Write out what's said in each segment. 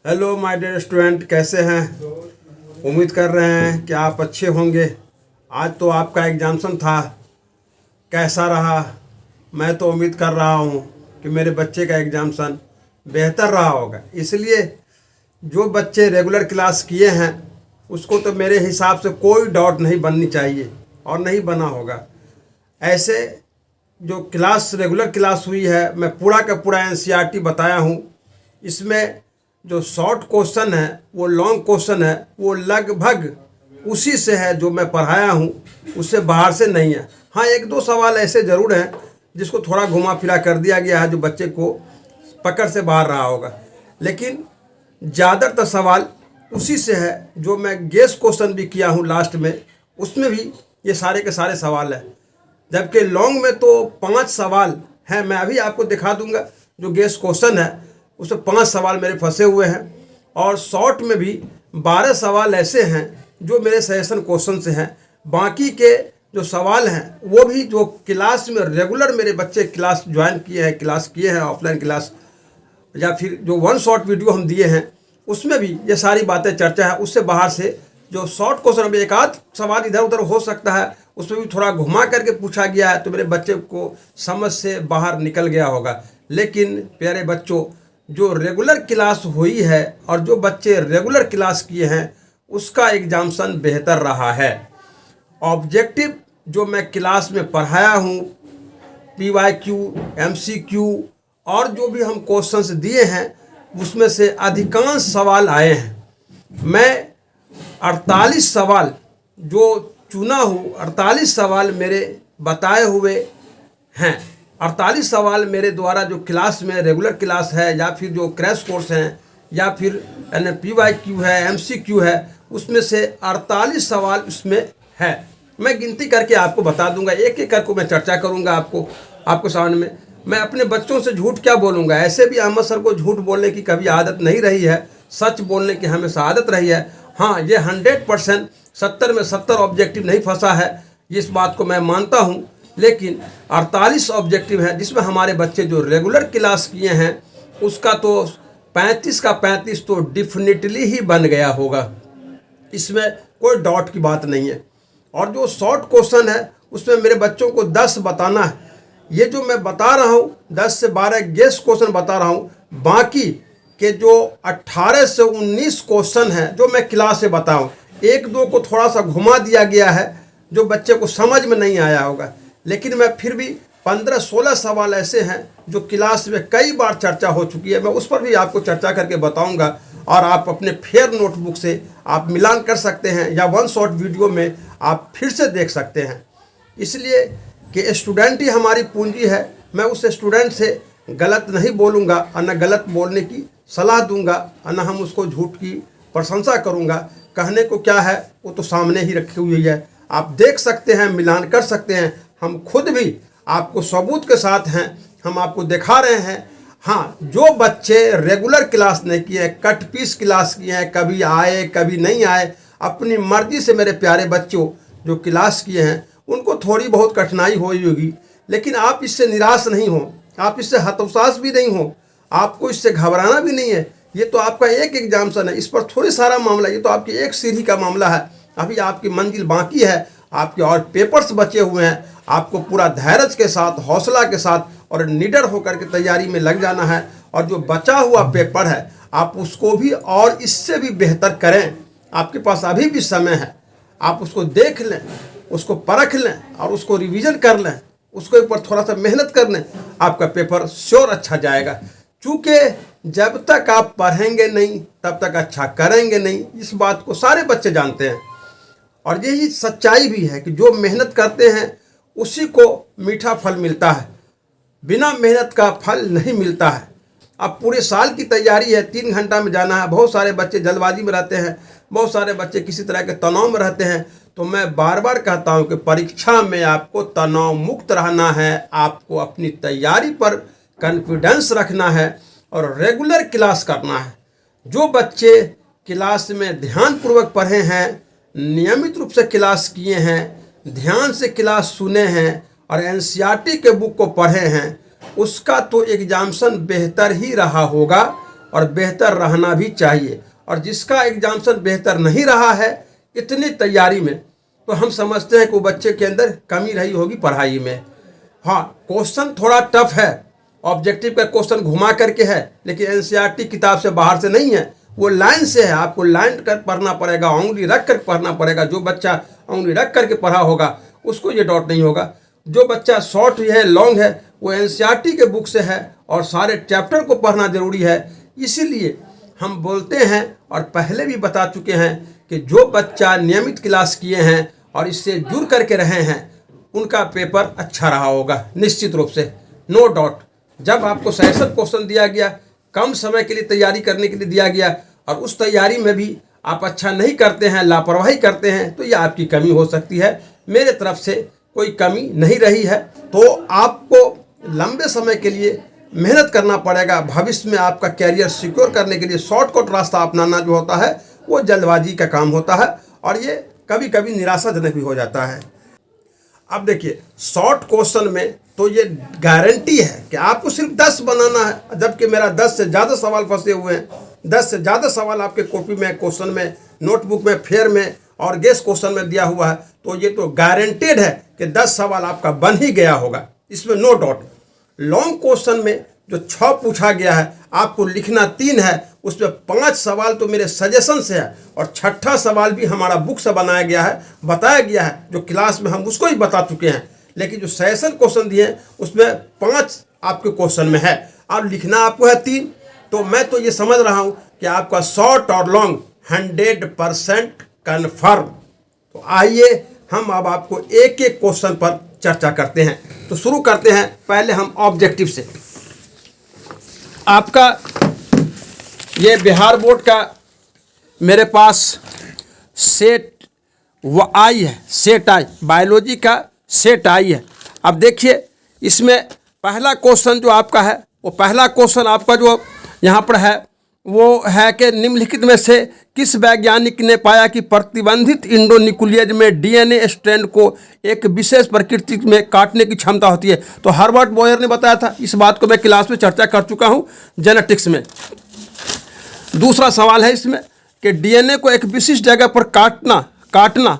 Hello my dear student, कैसे हैं? उम्मीद कर रहे हैं कि आप अच्छे होंगे। आज तो आपका एग्जाम्सन था, कैसा रहा? मैं तो उम्मीद कर रहा हूँ कि मेरे बच्चे का एग्जाम्सन बेहतर रहा होगा। इसलिए जो बच्चे रेगुलर क्लास किए हैं उसको तो मेरे हिसाब से कोई डाउट नहीं बननी चाहिए और नहीं बना होगा। ऐसे जो क्लास रेगुलर क्लास हुई है, मैं पूरा का पूरा एनसीईआरटी बताया हूँ। इसमें जो शॉर्ट क्वेश्चन है वो लॉन्ग क्वेश्चन है, वो लगभग उसी से है जो मैं पढ़ाया हूँ, उससे बाहर से नहीं है। हाँ, एक दो सवाल ऐसे ज़रूर हैं जिसको थोड़ा घुमा फिरा कर दिया गया है, जो बच्चे को पकड़ से बाहर रहा होगा, लेकिन ज़्यादातर सवाल उसी से है जो मैं गेस क्वेश्चन भी किया हूँ लास्ट में, उसमें भी ये सारे के सारे सवाल हैं। जबकि लॉन्ग में तो 5 सवाल हैं, मैं अभी आपको दिखा दूंगा। जो गेस क्वेश्चन है उसमें 5 सवाल मेरे फंसे हुए हैं, और शॉर्ट में भी 12 सवाल ऐसे हैं जो मेरे सजेशन क्वेश्चन से हैं। बाकी के जो सवाल हैं वो भी जो क्लास में रेगुलर मेरे बच्चे क्लास ज्वाइन किए हैं, क्लास किए हैं ऑफलाइन क्लास, या फिर जो 1 शॉर्ट वीडियो हम दिए हैं उसमें भी ये सारी बातें चर्चा है। उससे बाहर से जो शॉर्ट क्वेश्चन में एक आध सवाल इधर उधर हो सकता है, उसमें भी थोड़ा घुमा करके पूछा गया है, तो मेरे बच्चे को समझ से बाहर निकल गया होगा। लेकिन प्यारे बच्चों, जो रेगुलर क्लास हुई है और जो बच्चे रेगुलर क्लास किए हैं उसका एग्जाम्सन बेहतर रहा है। ऑब्जेक्टिव जो मैं क्लास में पढ़ाया हूँ, PYQ, MCQ और जो भी हम क्वेश्चंस दिए हैं उसमें से अधिकांश सवाल आए हैं। मैं 48 सवाल जो चुना हूँ, 48 सवाल मेरे बताए हुए हैं। 48 सवाल मेरे द्वारा जो क्लास में रेगुलर क्लास है, या फिर जो क्रैश कोर्स हैं, या फिर PYQ है, MCQ है, उसमें से 48 सवाल उसमें है। मैं गिनती करके आपको बता दूंगा, एक एक करके मैं चर्चा करूंगा आपको सामने में। मैं अपने बच्चों से झूठ क्या बोलूँगा? ऐसे भी अहमद सर को झूठ बोलने की कभी आदत नहीं रही है, सच बोलने की हमेशा आदत रही है। हाँ, ये 100% 70 में 70 ऑब्जेक्टिव नहीं फंसा है, इस बात को मैं मानता हूँ। लेकिन 48 ऑब्जेक्टिव हैं जिसमें हमारे बच्चे जो रेगुलर क्लास किए हैं उसका तो 35 का 35 तो डिफिनेटली ही बन गया होगा, इसमें कोई डाउट की बात नहीं है। और जो शॉर्ट क्वेश्चन है उसमें मेरे बच्चों को 10 बताना है। ये जो मैं बता रहा हूँ 10 से 12 गेस क्वेश्चन बता रहा हूँ, बाकी के जो 18 से 19 क्वेश्चन हैं जो मैं क्लास से बताऊँ, एक दो को थोड़ा सा घुमा दिया गया है जो बच्चे को समझ में नहीं आया होगा। लेकिन मैं फिर भी 15-16 सवाल ऐसे हैं जो क्लास में कई बार चर्चा हो चुकी है, मैं उस पर भी आपको चर्चा करके बताऊंगा। और आप अपने फेयर नोटबुक से आप मिलान कर सकते हैं, या 1 शॉर्ट वीडियो में आप फिर से देख सकते हैं। इसलिए कि स्टूडेंट ही हमारी पूंजी है। मैं उस स्टूडेंट से गलत नहीं बोलूँगा और न गलत बोलने की सलाह दूंगा, और न हम उसको झूठ की प्रशंसा करूँगा। कहने को क्या है वो तो सामने ही रखी हुई है, आप देख सकते हैं, मिलान कर सकते हैं। हम खुद भी आपको सबूत के साथ हैं, हम आपको दिखा रहे हैं। हाँ, जो बच्चे रेगुलर क्लास नहीं किए हैं, कट पीस क्लास किए हैं, कभी आए कभी नहीं आए, अपनी मर्जी से मेरे प्यारे बच्चों जो क्लास किए हैं उनको थोड़ी बहुत कठिनाई हुई होगी, लेकिन आप इससे निराश नहीं हो, आप इससे हतोत्साह भी नहीं हो, आपको इससे घबराना भी नहीं है। ये तो आपका एक एग्जाम्सन है, इस पर थोड़ी सारा मामला, ये तो आपकी एक सीढ़ी का मामला है। अभी आपकी मंजिल बाकी है, आपके और पेपर्स बचे हुए हैं। आपको पूरा धैर्य के साथ, हौसला के साथ और निडर होकर के तैयारी में लग जाना है। और जो बचा हुआ पेपर है आप उसको भी और इससे भी बेहतर करें। आपके पास अभी भी समय है, आप उसको देख लें, उसको परख लें और उसको रिवीजन कर लें, उसके ऊपर थोड़ा सा मेहनत कर लें, आपका पेपर श्योर अच्छा जाएगा। चूँकि जब तक आप पढ़ेंगे नहीं तब तक अच्छा करेंगे नहीं, इस बात को सारे बच्चे जानते हैं। और यही सच्चाई भी है कि जो मेहनत करते हैं उसी को मीठा फल मिलता है, बिना मेहनत का फल नहीं मिलता है। अब पूरे साल की तैयारी है, 3 घंटा में जाना है। बहुत सारे बच्चे जल्दबाजी में रहते हैं, बहुत सारे बच्चे किसी तरह के तनाव में रहते हैं। तो मैं बार बार कहता हूं कि परीक्षा में आपको तनाव मुक्त रहना है, आपको अपनी तैयारी पर कॉन्फिडेंस रखना है और रेगुलर क्लास करना है। जो बच्चे क्लास में ध्यानपूर्वक पढ़े हैं, नियमित रूप से क्लास किए हैं, ध्यान से क्लास सुने हैं और एनसीईआरटी के बुक को पढ़े हैं, उसका तो एग्जाम्सन बेहतर ही रहा होगा। और बेहतर रहना भी चाहिए। और जिसका एग्जाम्सन बेहतर नहीं रहा है इतनी तैयारी में, तो हम समझते हैं कि वो बच्चे के अंदर कमी रही होगी पढ़ाई में। हाँ, क्वेश्चन थोड़ा टफ है, ऑब्जेक्टिव का क्वेश्चन घुमा करके है, लेकिन एनसीईआरटी किताब से बाहर से नहीं है, वो लाइन से है। आपको लाइन कर पढ़ना पड़ेगा, उंगली रख कर पढ़ना पड़ेगा। जो बच्चा उंगली रख करके पढ़ा होगा उसको ये डाउट नहीं होगा। जो बच्चा शॉर्ट है, लॉन्ग है, वो एनसीईआरटी के बुक से है और सारे चैप्टर को पढ़ना जरूरी है। इसीलिए हम बोलते हैं और पहले भी बता चुके हैं कि जो बच्चा नियमित क्लास किए हैं और इससे जुड़ करके रहे हैं उनका पेपर अच्छा रहा होगा निश्चित रूप से, नो डाउट। जब आपको सेशन क्वेश्चन दिया गया, कम समय के लिए तैयारी करने के लिए दिया गया और उस तैयारी में भी आप अच्छा नहीं करते हैं, लापरवाही करते हैं, तो यह आपकी कमी हो सकती है। मेरे तरफ से कोई कमी नहीं रही है। तो आपको लंबे समय के लिए मेहनत करना पड़ेगा। भविष्य में आपका कैरियर सिक्योर करने के लिए शॉर्टकट रास्ता अपनाना जो होता है वो जल्दबाजी का काम होता है और ये कभी कभी निराशाजनक भी हो जाता है। अब देखिए, शॉर्ट क्वेश्चन में तो ये गारंटी है कि आपको सिर्फ 10 बनाना है, जबकि मेरा 10 से ज़्यादा सवाल फंसे हुए हैं। 10 से ज़्यादा सवाल आपके कॉपी में, क्वेश्चन में, नोटबुक में, फेयर में और गेस्ट क्वेश्चन में दिया हुआ है। तो ये तो गारंटेड है कि 10 सवाल आपका बन ही गया होगा, इसमें नो डाउट। लॉन्ग क्वेश्चन में जो 6 पूछा गया है, आपको लिखना 3 है, उसमें 5 सवाल तो मेरे सजेशन से है और 6ठा सवाल भी हमारा बुक से बनाया गया है, बताया गया है, जो क्लास में हम उसको ही बता चुके हैं। लेकिन जो सेशन क्वेश्चन दिए हैं उसमें 5 आपके क्वेश्चन में है और लिखना आपको है 3। तो मैं तो ये समझ रहा हूँ कि आपका शॉर्ट और लॉन्ग 100% कन्फर्म। तो आइए हम अब आपको एक एक क्वेश्चन पर चर्चा करते हैं। तो शुरू करते हैं पहले हम ऑब्जेक्टिव से। आपका ये बिहार बोर्ड का मेरे पास सेट आई है, सेट आई, बायोलॉजी का सेट आई है। अब देखिए, इसमें पहला क्वेश्चन जो आपका है, वो पहला क्वेश्चन आपका जो यहाँ पर है वो है कि निम्नलिखित में से किस वैज्ञानिक ने पाया कि प्रतिबंधित इंडोन्यूक्लियज में डीएनए स्ट्रैंड को एक विशेष प्रकृति में काटने की क्षमता होती है। तो हर्बर्ट बोयर ने बताया था। इस बात को मैं क्लास में चर्चा कर चुका हूँ जेनेटिक्स में। दूसरा सवाल है इसमें कि डीएनए को एक विशिष्ट जगह पर काटना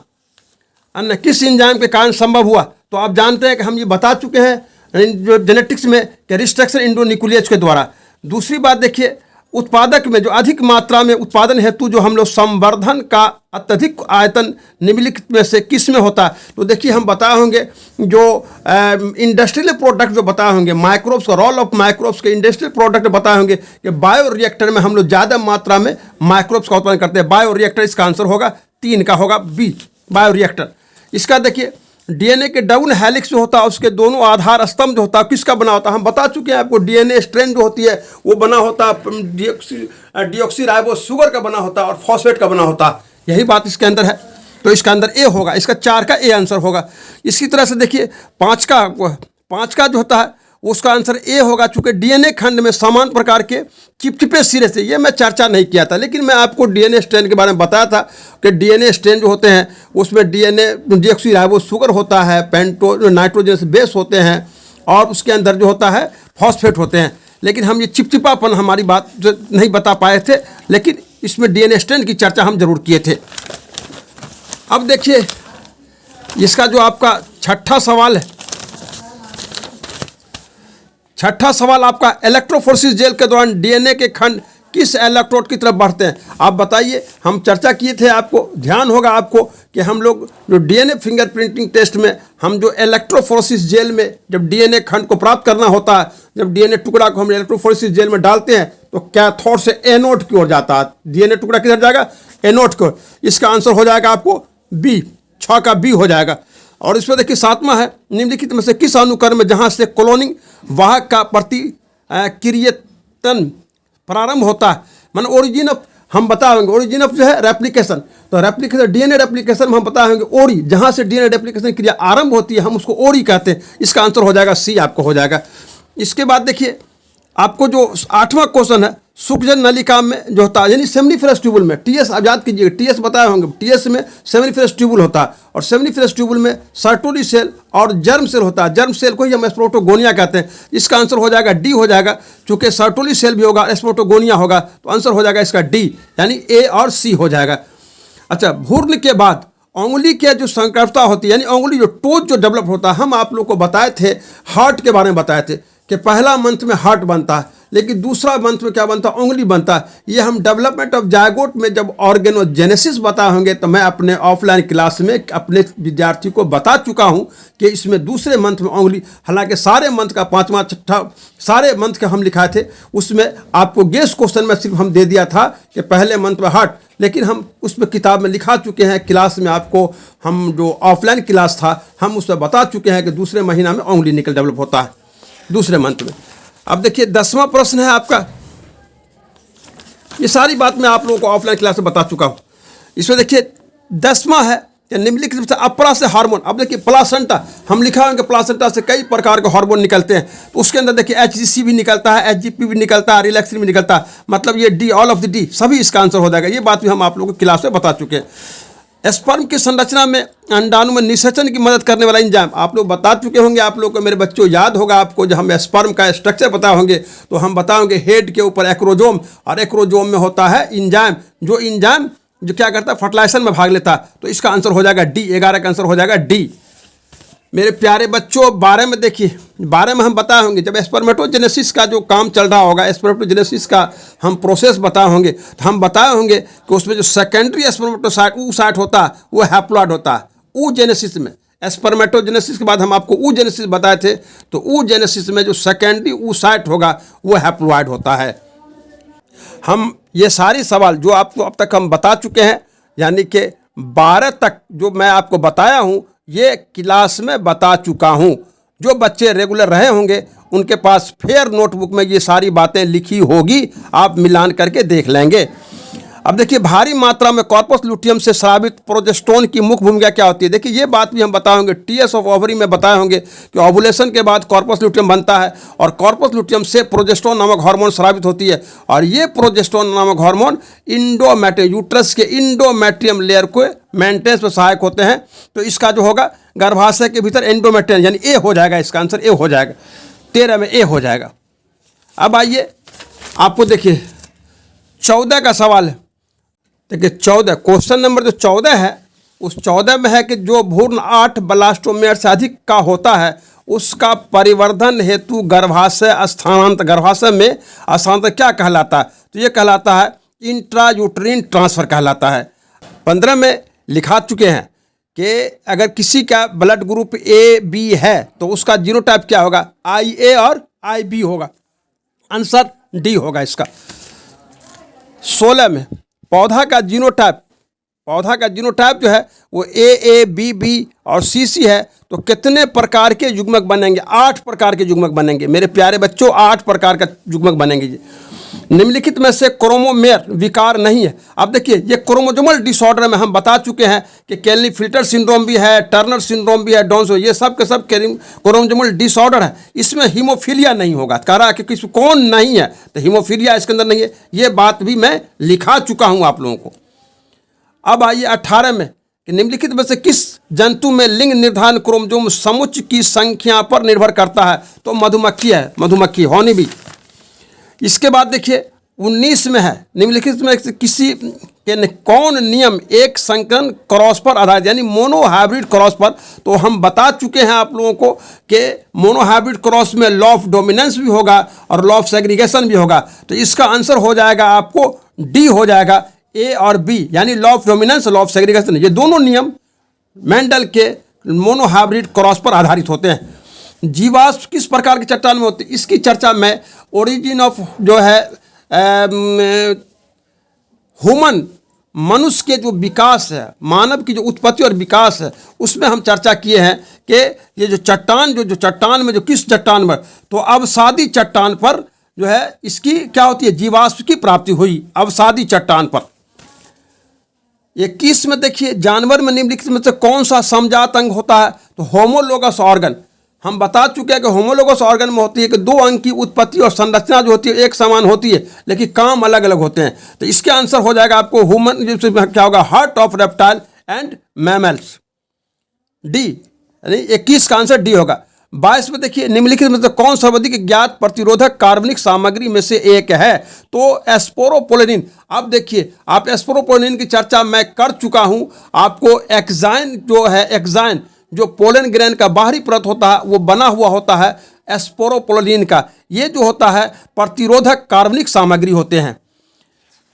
अन्य किस एंजाइम के कारण संभव हुआ। तो आप जानते हैं कि हम ये बता चुके हैं जो जेनेटिक्स में कि रिस्ट्रक्शन इंडोन्यूक्लियज के द्वारा। दूसरी बात देखिए, उत्पादक में जो अधिक मात्रा में उत्पादन हेतु जो हम लोग संवर्धन का अत्यधिक आयतन निम्नलिखित में से किस में होता है। तो देखिए, हम बताए होंगे जो इंडस्ट्रियल प्रोडक्ट जो बताए होंगे, माइक्रोब्स का रोल ऑफ माइक्रोब्स के इंडस्ट्रियल प्रोडक्ट बताए होंगे कि बायो रिएक्टर में हम लोग ज़्यादा मात्रा में माइक्रोब्स का उत्पादन करते हैं। बायो रिएक्टर इसका आंसर होगा 3 का होगा बी, बायो रिएक्टर। इसका देखिए, डीएनए के डबल हेलिक्स जो होता है उसके दोनों आधार स्तंभ जो होता है किसका बना होता है, हम बता चुके हैं आपको। डीएनए स्ट्रैंड जो होती है वो बना होता है डीऑक्सीराइबोस शुगर का बना होता है और फॉस्फेट का बना होता है। यही बात इसके अंदर है। तो इसका अंदर ए होगा, इसका 4 का ए आंसर होगा। इसी तरह से देखिए, 5 का जो होता है उसका आंसर ए होगा, चूँकि डीएनए खंड में समान प्रकार के चिपचिपे सिरे से, ये मैं चर्चा नहीं किया था, लेकिन मैं आपको डीएनए स्ट्रैंड के बारे में बताया था कि डीएनए स्ट्रैंड जो होते हैं उसमें डीएनए डीऑक्सीराइबोस शुगर होता है, नाइट्रोजन बेस होते हैं और उसके अंदर जो होता है फॉस्फेट होते हैं। लेकिन हम ये चिपचिपापन हमारी बात नहीं बता पाए थे, लेकिन इसमें डीएनए स्ट्रैंड की चर्चा हम जरूर किए थे। अब देखिए, इसका जो आपका 6ठा सवाल है, 6ठा सवाल आपका इलेक्ट्रोफोरेसिस जेल के दौरान डीएनए के खंड किस इलेक्ट्रोड की तरफ बढ़ते हैं। आप बताइए, हम चर्चा किए थे, आपको ध्यान होगा आपको कि हम लोग जो डीएनए फिंगरप्रिंटिंग टेस्ट में हम जो इलेक्ट्रोफोरेसिस जेल में जब डीएनए खंड को प्राप्त करना होता है, जब डीएनए टुकड़ा को हम इलेक्ट्रोफोरेसिस जेल में डालते हैं तो कैथोड से एनोड की ओर जाता है। डीएनए टुकड़ा किधर जाएगा, एनोड की ओर। इसका आंसर हो जाएगा आपको बी, 6 का बी हो जाएगा। और इसमें देखिए 7वां है, निम्नलिखित में से किस अनुक्रम में जहाँ से क्लोनिंग वाहक का प्रतिक्रियतन प्रारंभ होता है, मान ओरिजिन ऑफ, हम बताएंगे ओरिजिन ऑफ जो है रेप्लिकेशन। तो रेप्लिकेशन डीएनए रेप्लिकेशन में हम बताएंगे ओरी, जहाँ से डीएनए रेप्लिकेशन क्रिया आरंभ होती है हम उसको ओरी कहते हैं। इसका आंसर हो जाएगा सी, आपको हो जाएगा। इसके बाद देखिए, आपको जो 8वां क्वेश्चन है, सूक्ष्म नलिका में जो होता है यानी सेमिनिफरस ट्यूबुल में, टीएस आप याद कीजिएगा, टीएस बताए होंगे, टीएस में सेमिनिफरस ट्यूबुल होता है और सेमिनिफरस ट्यूबुल में सर्टोली सेल और जर्म सेल होता है। जर्म सेल को ही हम स्पोर्टोगोनिया कहते हैं। इसका आंसर हो जाएगा डी हो जाएगा, चूंकि सर्टोली सेल भी होगा, स्पोर्टोगोनिया होगा, तो आंसर हो जाएगा इसका डी, यानी ए और सी हो जाएगा। अच्छा, भ्रूण के बाद उंगली के जो संकरता होती है, यानी उंगली जो टोच जो डेवलप होता है, हम आप लोग को बताए थे, हार्ट के बारे में बताए थे कि पहला मंथ में हार्ट बनता है, लेकिन दूसरा मंथ में क्या बनता है, उंगली बनता है। ये हम डेवलपमेंट ऑफ जायगोट में जब ऑर्गेनोजेनेसिस बताए होंगे तो मैं अपने ऑफलाइन क्लास में अपने विद्यार्थी को बता चुका हूं कि इसमें दूसरे मंथ में उंगली, हालांकि सारे मंथ का 5वां 6ठा सारे मंथ के हम लिखाए थे, उसमें आपको गेस क्वेश्चन में सिर्फ हम दे दिया था कि पहले मंथ में हार्ट, लेकिन हम उसमें किताब में लिखा चुके हैं, क्लास में आपको हम जो ऑफलाइन क्लास था हम उसमें बता चुके हैं कि दूसरे महीना में उंगली निकल डेवलप होता है, दूसरे मंथ में। अब देखिए 10वां प्रश्न है आपका, ये सारी बात मैं आप लोगों को ऑफलाइन क्लास में बता चुका हूँ। इसमें देखिए 10वां है निम्नलिखित से अपरा से हार्मोन। अब देखिए प्लासेंटा हम लिखा है कि प्लासेंटा से कई प्रकार के हार्मोन निकलते हैं, तो उसके अंदर देखिए HCC भी निकलता है, HGP भी निकलता है, रिलैक्सिन भी निकलता है, मतलब ये D, all of the D, सभी इसका आंसर हो जाएगा। ये बात भी हम आप लोगों को क्लास में बता चुके हैं। स्पर्म की संरचना में अंडाणु में निषेचन की मदद करने वाला एंजाइम आप लोग बता चुके होंगे। आप लोग को मेरे बच्चों याद होगा, आपको जब हम स्पर्म का स्ट्रक्चर बताए होंगे तो हम बताएंगे हेड के ऊपर एक्रोजोम, और एक्रोजोम में होता है एंजाइम, जो एंजाइम जो क्या करता है, फर्टिलाइजेशन में भाग लेता है। तो इसका आंसर हो जाएगा डी, 11 का आंसर हो जाएगा डी। मेरे प्यारे बच्चों 12 में देखिए, 12 में हम बताए होंगे जब स्पर्मेटोजेनेसिस का जो काम चल रहा होगा, स्पर्मेटोजेनेसिस का हम प्रोसेस बताए होंगे, तो हम बताए होंगे कि उसमें जो सेकेंडरी स्पर्मेटोसाइट ऊसाइट होता है वो हैप्लॉइड होता है। ऊजेनेसिस में, स्पर्मेटोजेनेसिस के बाद हम आपको ऊजेनेसिस बताए थे, तो ऊजेनेसिस में जो सेकेंडरी ऊसाइट होगा वो हैप्लॉइड होता है। हम ये सारी सवाल जो आपको अब तक हम बता चुके हैं, यानी कि 12 तक जो मैं आपको बताया हूँ ये क्लास में बता चुका हूँ। जो बच्चे रेगुलर रहे होंगे उनके पास फेयर नोटबुक में ये सारी बातें लिखी होगी, आप मिलान करके देख लेंगे। अब देखिए भारी मात्रा में कॉर्पस लुटियम से स्रावित प्रोजेस्टेरोन की मुख्य भूमिका क्या होती है। देखिए ये बात भी हम बताए होंगे, टीएस ऑफ ओवरी में बताए होंगे कि ओवुलेशन के बाद कॉर्पस लुटियम बनता है और कॉर्पस लुटियम से प्रोजेस्टेरोन नामक हार्मोन स्रावित होती है, और ये प्रोजेस्टेरोन नामक हार्मोन इंडोमेट्रियम, यूट्रस के इंडोमेट्रियम लेयर को मेंटेनेंस में सहायक होते हैं। तो इसका जो होगा गर्भाशय के भीतर एंडोमेट्रियम, यानी ए हो जाएगा, इसका आंसर ए हो जाएगा, 13 में ए हो जाएगा। अब आइए आपको देखिए 14 का सवाल है। देखिए 14 क्वेश्चन नंबर जो 14 है उस 14 में है कि जो भ्रूण 8 ब्लास्टोमेर से अधिक का होता है उसका परिवर्धन हेतु गर्भाशय स्थानांतर, गर्भाशय में स्थानांतर क्या कहलाता है, तो ये कहलाता है इंट्रायूट्रीन ट्रांसफर कहलाता है। 15 में लिखा चुके हैं कि अगर किसी का ब्लड ग्रुप ए बी है तो उसका जीनोटाइप क्या होगा, IA और IB होगा, आंसर डी होगा इसका। 16 में पौधा का जीनोटाइप जो है वो AABB और CC है, तो कितने प्रकार के युग्मक बनेंगे, 8 प्रकार के युग्मक बनेंगे मेरे प्यारे बच्चों, 8 प्रकार का युग्मक बनेंगे। जी निम्नलिखित में से क्रोमोमेर विकार नहीं है। अब देखिए ये क्रोमोजोमल डिसऑर्डर में हम बता चुके हैं कि केल्नी-फिल्टर सिंड्रोम भी है, टर्नर सिंड्रोम भी है, डाउन, ये सब के सब क्रोमोजोमल डिसऑर्डर है। इसमें हीमोफीलिया नहीं होगा, कह रहा है कि किसी कौन नहीं है, तो हीमोफीलिया इसके अंदर नहीं है, ये बात भी मैं लिखा चुका हूँ आप लोगों को। अब आइए 18 में कि निम्नलिखित में से किस जंतु में लिंग निर्धारण क्रोमोजोम समुच्चय की संख्या पर निर्भर करता है, तो मधुमक्खी है, मधुमक्खी हॉनी बी। इसके बाद देखिए 19 में है निम्नलिखित में से किसी के कौन नियम एक संकरण क्रॉस पर आधारित, यानी मोनोहाइब्रिड क्रॉस पर, तो हम बता चुके हैं आप लोगों को कि मोनोहाइब्रिड क्रॉस में लॉ ऑफ डोमिनेंस भी होगा और लॉ ऑफ सेग्रीगेशन भी होगा। तो इसका आंसर हो जाएगा आपको डी हो जाएगा, ए और बी, यानी law of dominance, law of segregation, ये दोनों नियम मेंडल के मोनोहाइब्रिड क्रॉस पर आधारित होते हैं। जीवाश्म किस प्रकार की चट्टान में होती है, इसकी चर्चा मैं ओरिजिन ऑफ जो है ह्यूमन, मनुष्य के जो विकास है, मानव की जो उत्पत्ति और विकास है, उसमें हम चर्चा किए हैं कि ये जो चट्टान चट्टान में जो किस चट्टान पर, तो अवसादी चट्टान पर जो है इसकी क्या होती है, जीवाश्म की प्राप्ति हुई अवसादी चट्टान पर। 21 में देखिए जानवर में निम्नलिखित में से कौन सा समजात अंग होता है, तो होमोलोगस ऑर्गन। हम बता चुके हैं कि होमोलोगस ऑर्गन में होती है कि 2 अंग की उत्पत्ति और संरचना जो होती है एक समान होती है, लेकिन काम अलग अलग होते हैं। तो इसके आंसर हो जाएगा आपको ह्यूमन, क्या होगा, heart of reptile and mammals, D, यानी 21 का आंसर डी होगा। 22 में देखिए, निम्नलिखित में से कौन सर्वाधिक ज्ञात प्रतिरोधक कार्बनिक सामग्री में से एक है? तो एस्पोरोपोलेनिन। अब देखिए, आप एस्पोरोपोलेनिन की चर्चा मैं कर चुका हूं। आपको एक्साइन जो है, एक्साइन जो पोलन ग्रेन का बाहरी परत होता है वो बना हुआ होता है एस्पोरोपोलेनिन का। ये जो होता है प्रतिरोधक कार्बनिक सामग्री होते हैं।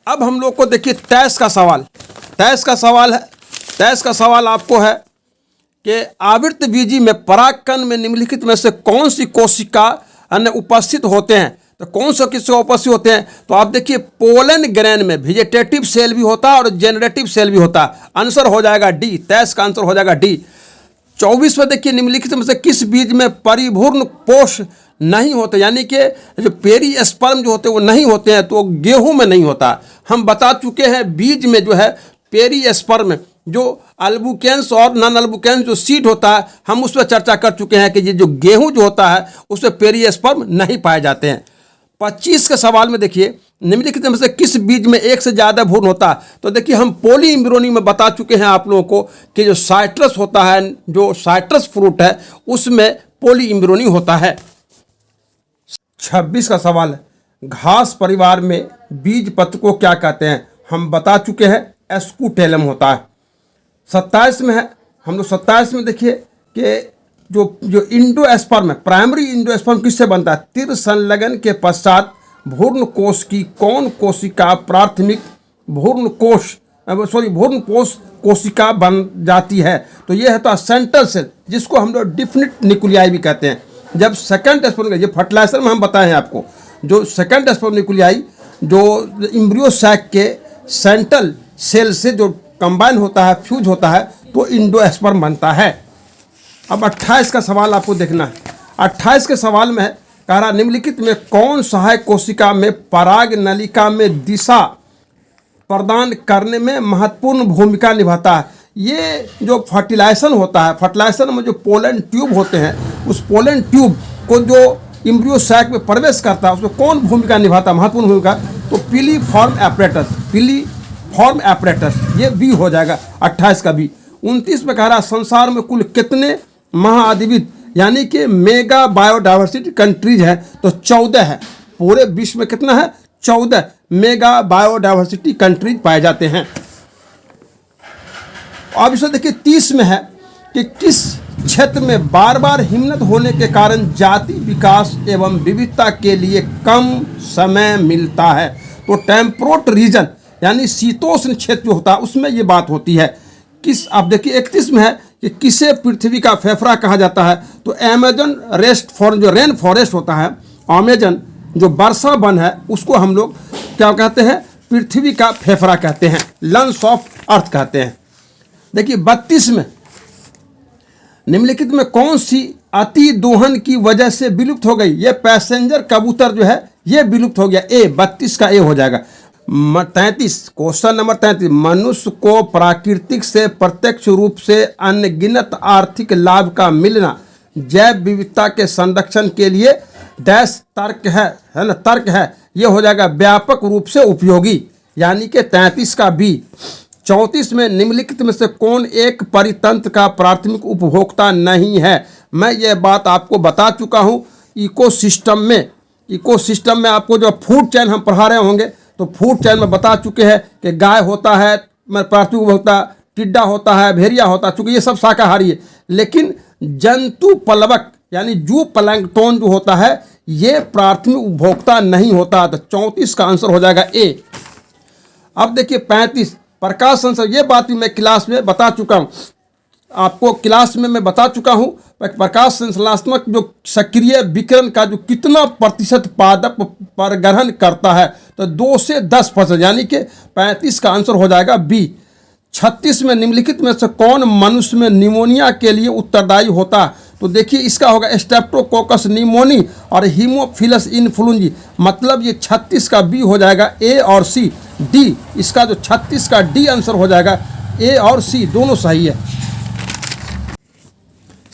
अब हम लोग को देखिए 23 का सवाल, 23 का सवाल है। 23 का सवाल आपको है कि आवृत्त बीजी में परागकण में निम्नलिखित में से कौन सी कोशिका अन्य उपस्थित होते हैं? तो कौन सा कोशिका उपस्थित होते हैं? तो आप देखिए, पोलन ग्रेन में वेजिटेटिव सेल भी होता है और जेनरेटिव सेल भी होता है। आंसर हो जाएगा डी, 23 का आंसर हो जाएगा डी। 24 में देखिए, निम्नलिखित में से किस बीज में परिपूर्ण कोश नहीं होते, यानी कि जो पेरिस्पर्म जो होते हैं वो नहीं होते हैं, तो गेहूं में नहीं होता। हम बता चुके हैं बीज में जो है पेरिस्पर्म, जो अल्बुकेंस और नॉन अल्बुकेंस जो सीड होता है, हम उस पर चर्चा कर चुके हैं कि ये जो गेहूं जो होता है उसमें पेरिस्पर्म नहीं पाए जाते हैं। 25 के सवाल में देखिए, निम्नलिखित में से किस बीज में एक से ज़्यादा भ्रूण होता है? तो देखिए, हम पॉली इम्ब्रियोनी में बता चुके हैं आप लोगों को कि जो साइट्रस होता है, जो साइट्रस फ्रूट है, उसमें पॉली इम्ब्रियोनी होता है। 26 का सवाल है, घास परिवार में बीज पत्र को क्या कहते हैं? हम बता चुके हैं एस्कुटेलम होता है। 27 में है, हम लोग 27 में देखिए कि जो इंडोस्पर्म है, प्राइमरी इंडोस्पर्म किससे बनता है? तिर संलग्न के पश्चात भ्रूण कोश की कौन कोशिका प्राथमिक भ्रूण कोश कोशिका बन जाती है? तो ये है तो सेंट्रल सेल, जिसको हम लोग डिफिनिट न्यूक्लियाई भी कहते हैं। जब सेकंड स्पर्म, ये फर्टिलाइजर में हम बताए हैं आपको, जो सेकंड स्पर्म न्यूक्लियाई जो इम्ब्रियो सैक के सेंट्रल सेल से जो कंबाइन होता है, फ्यूज होता है, तो इंडोस्पर्म बनता है। अब 28 का सवाल आपको देखना है। 28 के सवाल में है, कह रहा निम्नलिखित में कौन सहायक कोशिका में पराग नलिका में दिशा प्रदान करने में महत्वपूर्ण भूमिका निभाता है? ये जो फर्टिलाइजेशन होता है, फर्टिलाइजेशन में जो पोलन ट्यूब होते हैं, उस पोलन ट्यूब को जो इम्ब्रियो सैक में प्रवेश करता है उसमें कौन भूमिका निभाता है, महत्वपूर्ण भूमिका? तो पिलीफॉर्म एपरेटस, पिलीफॉर्म एपरेटस, ये बी हो जाएगा 28 का बी। 29 में कह रहा संसार में कुल कितने महाद्वीप यानी कि मेगा बायोडाइवर्सिटी कंट्रीज है? तो 14 है। पूरे विश्व में कितना है? 14 मेगा बायोडाइवर्सिटी कंट्रीज पाए जाते हैं। अब इसमें देखिए 30 में है कि किस क्षेत्र में बार बार हिमनत होने के कारण जाति विकास एवं विविधता के लिए कम समय मिलता है? तो टेम्परेट रीजन यानी शीतोष्ण क्षेत्र जो होता है उसमें ये बात होती है। किस, आप देखिए 31 में है कि किसे पृथ्वी का फेफड़ा कहा जाता है? तो अमेजन जो रेन फॉरेस्ट होता है, अमेजन जो वर्षा वन है, उसको हम लोग क्या कहते हैं? पृथ्वी का फेफड़ा कहते हैं, लंग्स ऑफ अर्थ कहते हैं। देखिए 32 में, निम्नलिखित में कौन सी अति दोहन की वजह से विलुप्त हो गई? ये पैसेंजर कबूतर जो है ये विलुप्त हो गया। ए, 32 का ए हो जाएगा। 33, क्वेश्चन नंबर 33, मनुष्य को प्राकृतिक से प्रत्यक्ष रूप से अनगिनत आर्थिक लाभ का मिलना जैव विविधता के संरक्षण के लिए डैश तर्क है ना? तर्क है, ये हो जाएगा व्यापक रूप से उपयोगी, यानी कि 33 का बी। 34 में निम्नलिखित में से कौन एक परितंत्र का प्राथमिक उपभोक्ता नहीं है? मैं ये बात आपको बता चुका हूँ। इकोसिस्टम में आपको जो फूड चैन हम पढ़ा रहे होंगे, तो फूड चैन में बता चुके हैं कि गाय होता है प्राथमिक उपभोक्ता, टिड्डा होता है, भेड़िया होता है, चूँकि ये सब शाकाहारी है। लेकिन जंतु प्लवक यानी जू प्लैंकटन जो होता है ये प्राथमिक उपभोक्ता नहीं होता। तो 34 का आंसर हो जाएगा ए। अब देखिए 35, प्रकाश संश्लेषण, ये बात भी मैं क्लास में बता चुका हूँ आपको, क्लास में मैं बता चुका हूँ प्रकाश संश्लेषणात्मक जो सक्रिय विकिरण का जो कितना प्रतिशत पादप परग्रहण करता है? तो 2 से 10%, यानी कि 35 का आंसर हो जाएगा बी। 36 में निम्नलिखित में से कौन मनुष्य में निमोनिया के लिए उत्तरदायी होता है? तो देखिए इसका होगा स्ट्रेप्टोकोकस निमोनी और हीमोफिलस इन्फ्लुएंजा, मतलब ये 36 का बी हो जाएगा। ए और सी, डी, इसका जो 36 का डी आंसर हो जाएगा। ए और सी दोनों सही है।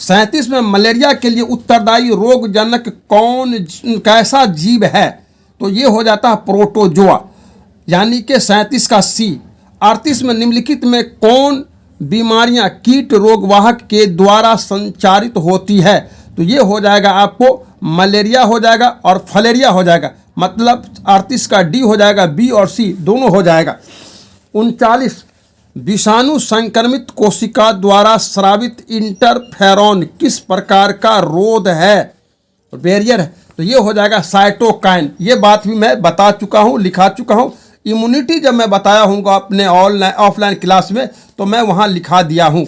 37 में मलेरिया के लिए उत्तरदायी रोगजनक कौन कैसा जीव है? तो ये हो जाता है प्रोटोजोआ, यानी कि 37 का सी। 38 में निम्नलिखित में कौन बीमारियां कीट रोगवाहक के द्वारा संचारित होती है? तो ये हो जाएगा आपको मलेरिया हो जाएगा और फलेरिया हो जाएगा, मतलब 38 का डी हो जाएगा, बी और सी दोनों हो जाएगा। 39 विषाणु संक्रमित कोशिका द्वारा स्रावित इंटरफेरॉन किस प्रकार का रोध है, बैरियर है? तो ये हो जाएगा साइटोकाइन। ये बात भी मैं बता चुका हूँ, लिखा चुका हूँ। इम्यूनिटी जब मैं बताया हूँ अपने ऑनलाइन ऑफलाइन क्लास में, तो मैं वहाँ लिखा दिया हूँ।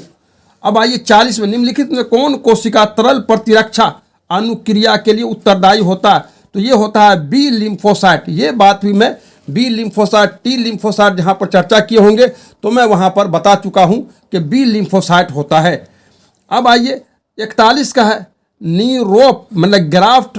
अब आइए 40 में निम्नलिखित में कौन कोशिका तरल प्रतिरक्षा अनुक्रिया के लिए उत्तरदायी होता है? तो ये होता है बी लिम्फोसाइट। ये बात भी मैं बी लिम्फोसाइट, टी लिम्फोसाइट जहाँ पर चर्चा किए होंगे तो मैं वहाँ पर बता चुका हूँ कि बी लिम्फोसाइट होता है। अब आइए 41 का है नीरोप, मतलब ग्राफ्ट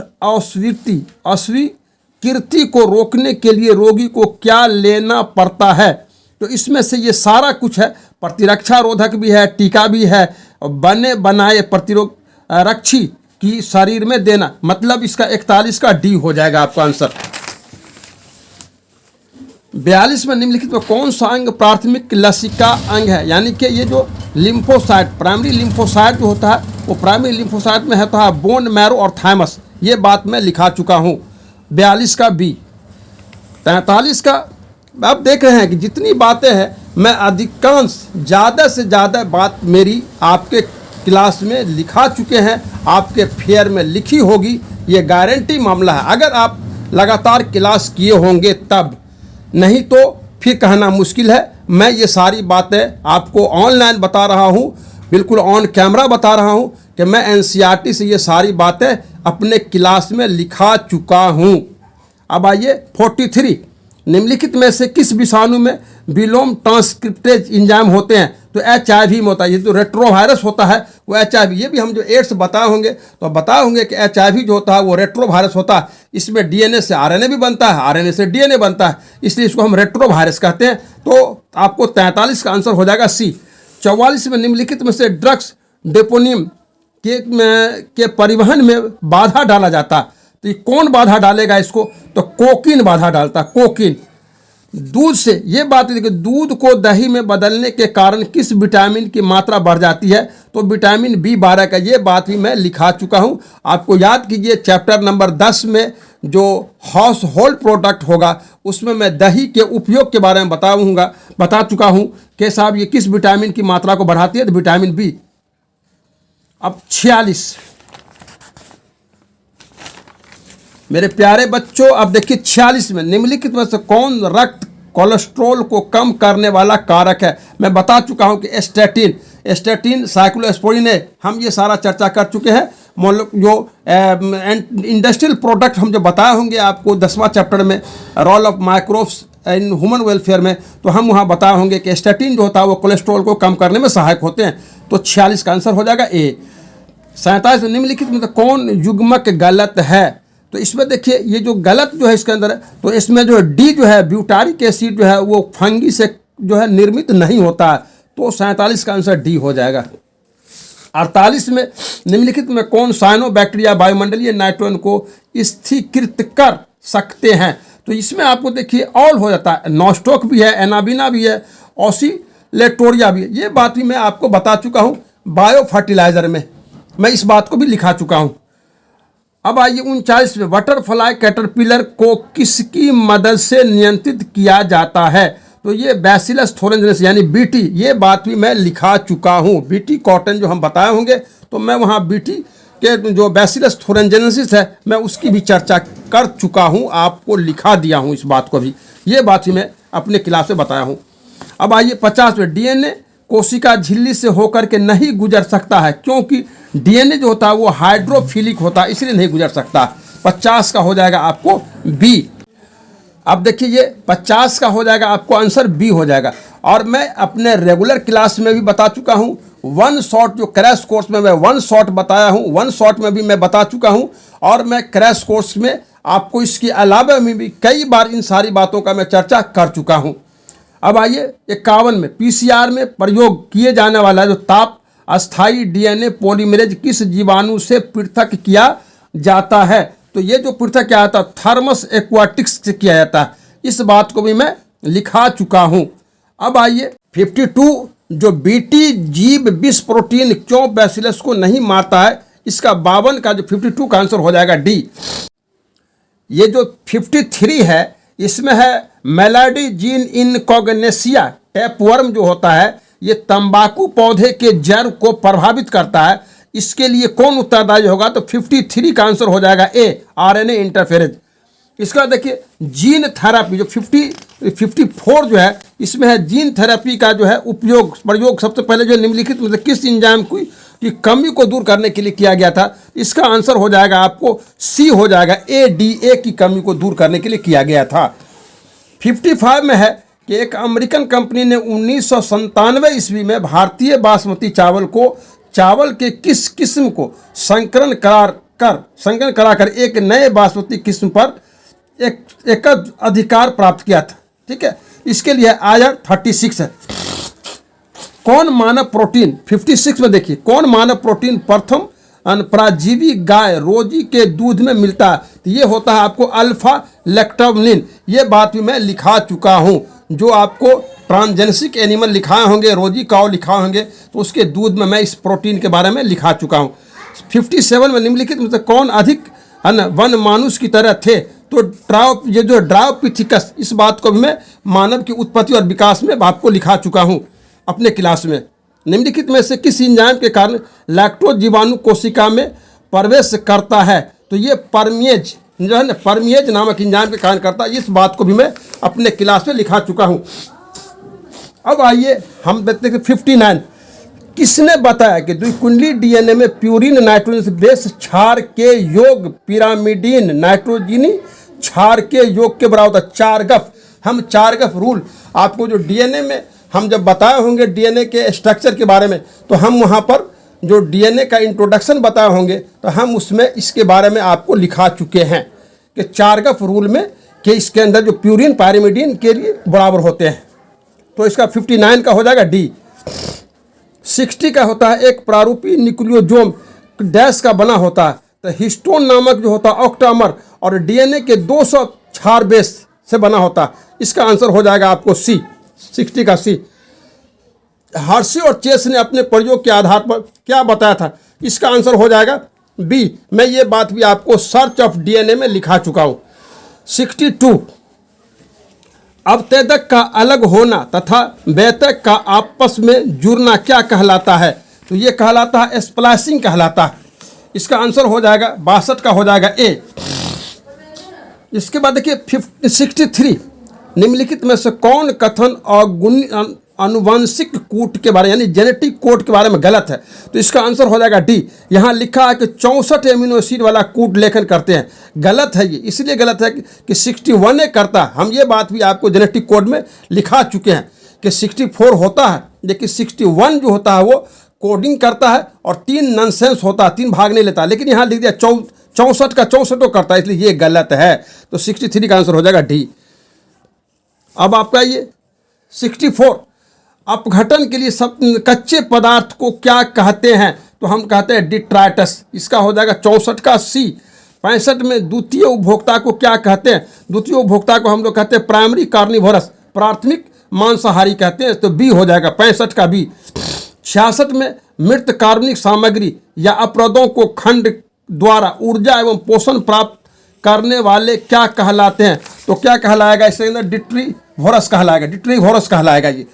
अस्वीकृति को रोकने के लिए रोगी को क्या लेना पड़ता है? तो इसमें से ये सारा कुछ है, प्रतिरक्षा रोधक भी है, टीका भी है, बने बनाए प्रतिरोध रक्षी की शरीर में देना, मतलब इसका 41 का डी हो जाएगा आपका आंसर। 42 में निम्नलिखित में कौन सा अंग प्राथमिक लसिका अंग है? यानी कि ये जो लिम्फोसाइट, प्राइमरी लिम्फोसाइट जो होता है वो प्राइमरी लिम्फोसाइट में होता है बोन मैरो और थाइमस। ये बात मैं लिखा चुका हूँ। 42 का बी। 43 का आप देख रहे हैं कि जितनी बातें हैं मैं अधिकांश ज़्यादा से ज़्यादा बात मेरी आपके क्लास में लिखा चुके हैं, आपके फेयर में लिखी होगी, ये गारंटी मामला है। अगर आप लगातार क्लास किए होंगे तब, नहीं तो फिर कहना मुश्किल है। मैं ये सारी बातें आपको ऑनलाइन बता रहा हूँ, बिल्कुल ऑन कैमरा बता रहा हूँ कि मैं एनसीईआरटी से ये सारी बातें अपने क्लास में लिखा चुका हूँ। अब आइए 43 निम्नलिखित में से किस विषाणु में विलोम ट्रांसक्रिप्टेज एंजाइम होते हैं? तो HIV में होता है। ये जो रेट्रोवायरस होता है वो HIV, ये भी हम जो एड्स बताए होंगे तो बताए होंगे कि HIV जो होता है वो रेट्रोवायरस होता है। इसमें DNA से RNA भी बनता है, RNA से DNA बनता है, इसलिए इसको हम रेट्रोवायरस कहते हैं। तो आपको 43 का आंसर हो जाएगा सी। 44 में निम्नलिखित में से ड्रग्स डेपोनियम के परिवहन में बाधा डाला जाता है। तो ये कौन बाधा डालेगा इसको? तो कोकीन बाधा डालता है, कोकीन। दूध से ये बात है कि दूध को दही में बदलने के कारण किस विटामिन की मात्रा बढ़ जाती है? तो विटामिन B12 का, ये बात भी मैं लिखा चुका हूँ। आपको याद कीजिए चैप्टर नंबर 10 में जो हाउस होल्ड प्रोडक्ट होगा उसमें मैं दही के उपयोग के बारे में बता चुका हूँ कि साहब ये किस विटामिन की मात्रा को बढ़ाती है, तो विटामिन B। अब 46 मेरे प्यारे बच्चों, अब देखिए 46 में निम्नलिखित में से कौन रक्त कोलेस्ट्रॉल को कम करने वाला कारक है? मैं बता चुका हूं कि स्टैटिन साइक्लोस्पोरिन है। हम ये सारा चर्चा कर चुके हैं। जो इंडस्ट्रियल प्रोडक्ट हम जो बताए होंगे आपको 10वां चैप्टर में role of microbes in human welfare में, तो हम वहाँ बताए होंगे कि स्टैटिन जो होता है वो कोलेस्ट्रॉल को कम करने में सहायक होते हैं। तो 46 का आंसर हो जाएगा ए। 47 में निम्नलिखित में कौन युग्मक गलत है? तो इसमें देखिए ये जो गलत जो है इसके अंदर है, तो इसमें जो डी जो है ब्यूटारिक एसिड जो है वो फंगी से जो है निर्मित नहीं होता है। तो 47 का आंसर डी हो जाएगा। 48 में निम्नलिखित में कौन साइनोबैक्टीरिया वायुमंडलीय नाइट्रोजन को स्थिरीकृत कर सकते हैं? तो इसमें आपको देखिए ऑल हो जाता है, नॉस्टोक भी है, एनाबिना भी है, ऑसिलेटोरिया भी है। ये बात भी मैं आपको बता चुका हूँ बायो फर्टिलाइजर में, मैं इस बात को भी लिखा चुका हूँ। अब आइए 39 में बटरफ्लाई कैटरपिलर को किसकी मदद से नियंत्रित किया जाता है? तो ये बैसिलस थोरेंजेनेसिस यानी बीटी, ये बात भी मैं लिखा चुका हूँ। बीटी कॉटन जो हम बताए होंगे तो मैं वहाँ बीटी के जो बैसिलस थोरेंजेनेसिस है मैं उसकी भी चर्चा कर चुका हूँ, आपको लिखा दिया हूँ इस बात को भी। ये बात ही मैं अपने क्लास में बताया हूँ। अब आइए 50 में डीएनए कोशिका झिल्ली से होकर के नहीं गुजर सकता है, क्योंकि डीएनए जो होता है वो हाइड्रोफिलिक होता है, इसलिए नहीं गुजर सकता। 50 का हो जाएगा आपको बी। अब देखिए ये 50 का हो जाएगा आपको आंसर बी हो जाएगा। और मैं अपने रेगुलर क्लास में भी बता चुका हूँ, वन शॉट जो क्रैश कोर्स में मैं वन शॉट बताया हूँ, वन शॉट में भी मैं बता चुका हूँ। और मैं क्रैश कोर्स में आपको इसके अलावा में भी कई बार इन सारी बातों का मैं चर्चा कर चुका हूँ। अब आइए 51 में पीसीआर में प्रयोग किए जाने वाला जो ताप अस्थाई डीएनए पॉलीमरेज किस जीवाणु से पृथक किया जाता है? तो ये जो पृथक किया जाता है थर्मस एक्वाटिक्स से किया जाता है। इस बात को भी मैं लिखा चुका हूं। अब आइए 52 जो बीटी जीव विष प्रोटीन क्यों बैसिलस को नहीं मारता है, इसका 52 का जो 52 का आंसर हो जाएगा डी। ये जो 53 है इसमें है मेलाडी जीन इनकॉग्नेसिया टैपवर्म जो होता है ये तंबाकू पौधे के जड़ को प्रभावित करता है। इसके लिए कौन उत्तरदायी होगा? तो 53 का आंसर हो जाएगा ए, आरएनए इंटरफेरेंस। इसका देखिए जीन थेरेपी जो 54 जो है इसमें है जीन थेरेपी का जो है प्रयोग सबसे पहले जो निम्नलिखित में किस एंजाइम की कमी को दूर करने के लिए किया गया था? इसका आंसर हो जाएगा आपको सी हो जाएगा, ADA की कमी को दूर करने के लिए किया गया था। 55 में है कि एक अमेरिकन कंपनी ने 1997 ईस्वी में भारतीय बासमती चावल के किस किस्म को संकरण कराकर एक नए बासमती किस्म पर एक अधिकार प्राप्त किया था। ठीक है, इसके लिए आयर 36 है। कौन मानव प्रोटीन 56 में देखिए कौन मानव प्रोटीन प्रथम पराजीवी गाय रोजी के दूध में मिलता है? तो ये होता है आपको अल्फा लैक्टोबनिन। ये बात भी मैं लिखा चुका हूँ। जो आपको ट्रांसजेनिक एनिमल लिखाए होंगे, रोजी काऊ लिखाए होंगे, तो उसके दूध में मैं इस प्रोटीन के बारे में लिखा चुका हूँ। 57 में निम्नलिखित में से कौन अधिक वन मानुष की तरह थे? तो ड्रायोपिथिकस। इस बात को भी मैं मानव की उत्पत्ति और विकास में आपको लिखा चुका हूँ अपने क्लास में। निम्नलिखित में से किस एंजाइम के कारण लैक्टोज जीवाणु कोशिका में प्रवेश करता है? तो ये परमिएज जो है ना, परमिएज नामक एंजाइम के कारण करता है। इस बात को भी मैं अपने क्लास में लिखा चुका हूँ। अब आइए हम देखते हैं 59 किसने बताया कि द्विकुंडली डीएनए में प्यूरिन नाइट्रोजन बेस क्षार के योग पिरामिडीन नाइट्रोजिनी क्षार के योग के बराबर होता है। चारगफ, हम चारगफ रूल आपको जो डीएनए में हम जब बताए होंगे डीएनए के स्ट्रक्चर के बारे में, तो हम वहाँ पर जो डीएनए का इंट्रोडक्शन बताए होंगे तो हम उसमें इसके बारे में आपको लिखा चुके हैं कि चारगफ रूल में कि इसके अंदर जो प्यूरिन पायरिमिडीन के लिए बराबर होते हैं। तो इसका 59 का हो जाएगा डी। 60 का होता है एक प्रारूपी न्यूक्लियोजोम डैश का बना होता है। तो हिस्टोन नामक जो होता है ऑक्टामर और डीएनए के 200 क्षार बेस से बना होता है। इसका आंसर हो जाएगा आपको सी, 60 का सी। हर्शी और चेस ने अपने प्रयोग के आधार पर क्या बताया था? इसका आंसर हो जाएगा बी। मैं ये बात भी आपको सर्च ऑफ डीएनए में लिखा चुका हूँ। 62 अवतेदक का अलग होना तथा वेतक का आपस में जुड़ना क्या कहलाता है? तो ये कहलाता है स्प्लाइसिंग कहलाता है। इसका आंसर हो जाएगा 62 का हो जाएगा ए। इसके बाद देखिए 63 निम्नलिखित में से कौन कथन और अनुवांशिक कूट के बारे यानी जेनेटिक कोड के बारे में गलत है? तो इसका आंसर हो जाएगा डी। यहाँ लिखा है कि 64 एमिनो एसिड वाला कूट लेखन करते हैं। गलत है ये, इसलिए गलत है कि 61 करता है। हम ये बात भी आपको जेनेटिक कोड में लिखा चुके हैं कि 64 होता है, लेकिन 61 जो होता है वो कोडिंग करता है और 3 नॉनसेंस होता है, 3 भाग नहीं लेता। लेकिन यहाँ लिख दिया 64 का 64 करता है, इसलिए ये गलत है। तो 63 का आंसर हो जाएगा डी। अब आपका ये 64 अपघटन के लिए सब कच्चे पदार्थ को क्या कहते हैं? तो हम कहते हैं डिट्राइटस। इसका हो जाएगा 64 का सी। 65 में द्वितीय उपभोक्ता को क्या कहते हैं? द्वितीय उपभोक्ता को हम लोग कहते हैं प्राइमरी कार्निवोरस, प्राथमिक मांसाहारी कहते हैं। तो बी हो जाएगा 65 का बी। 66 में मृत कार्बनिक सामग्री या अपराधों को खंड द्वारा ऊर्जा एवं पोषण प्राप्त करने वाले क्या कहलाते हैं? तो क्या कहलाएगा? इसके अंदर डिट्रीवोरस कहलाएगा, डिट्रीवोरस कहलाएगा ये,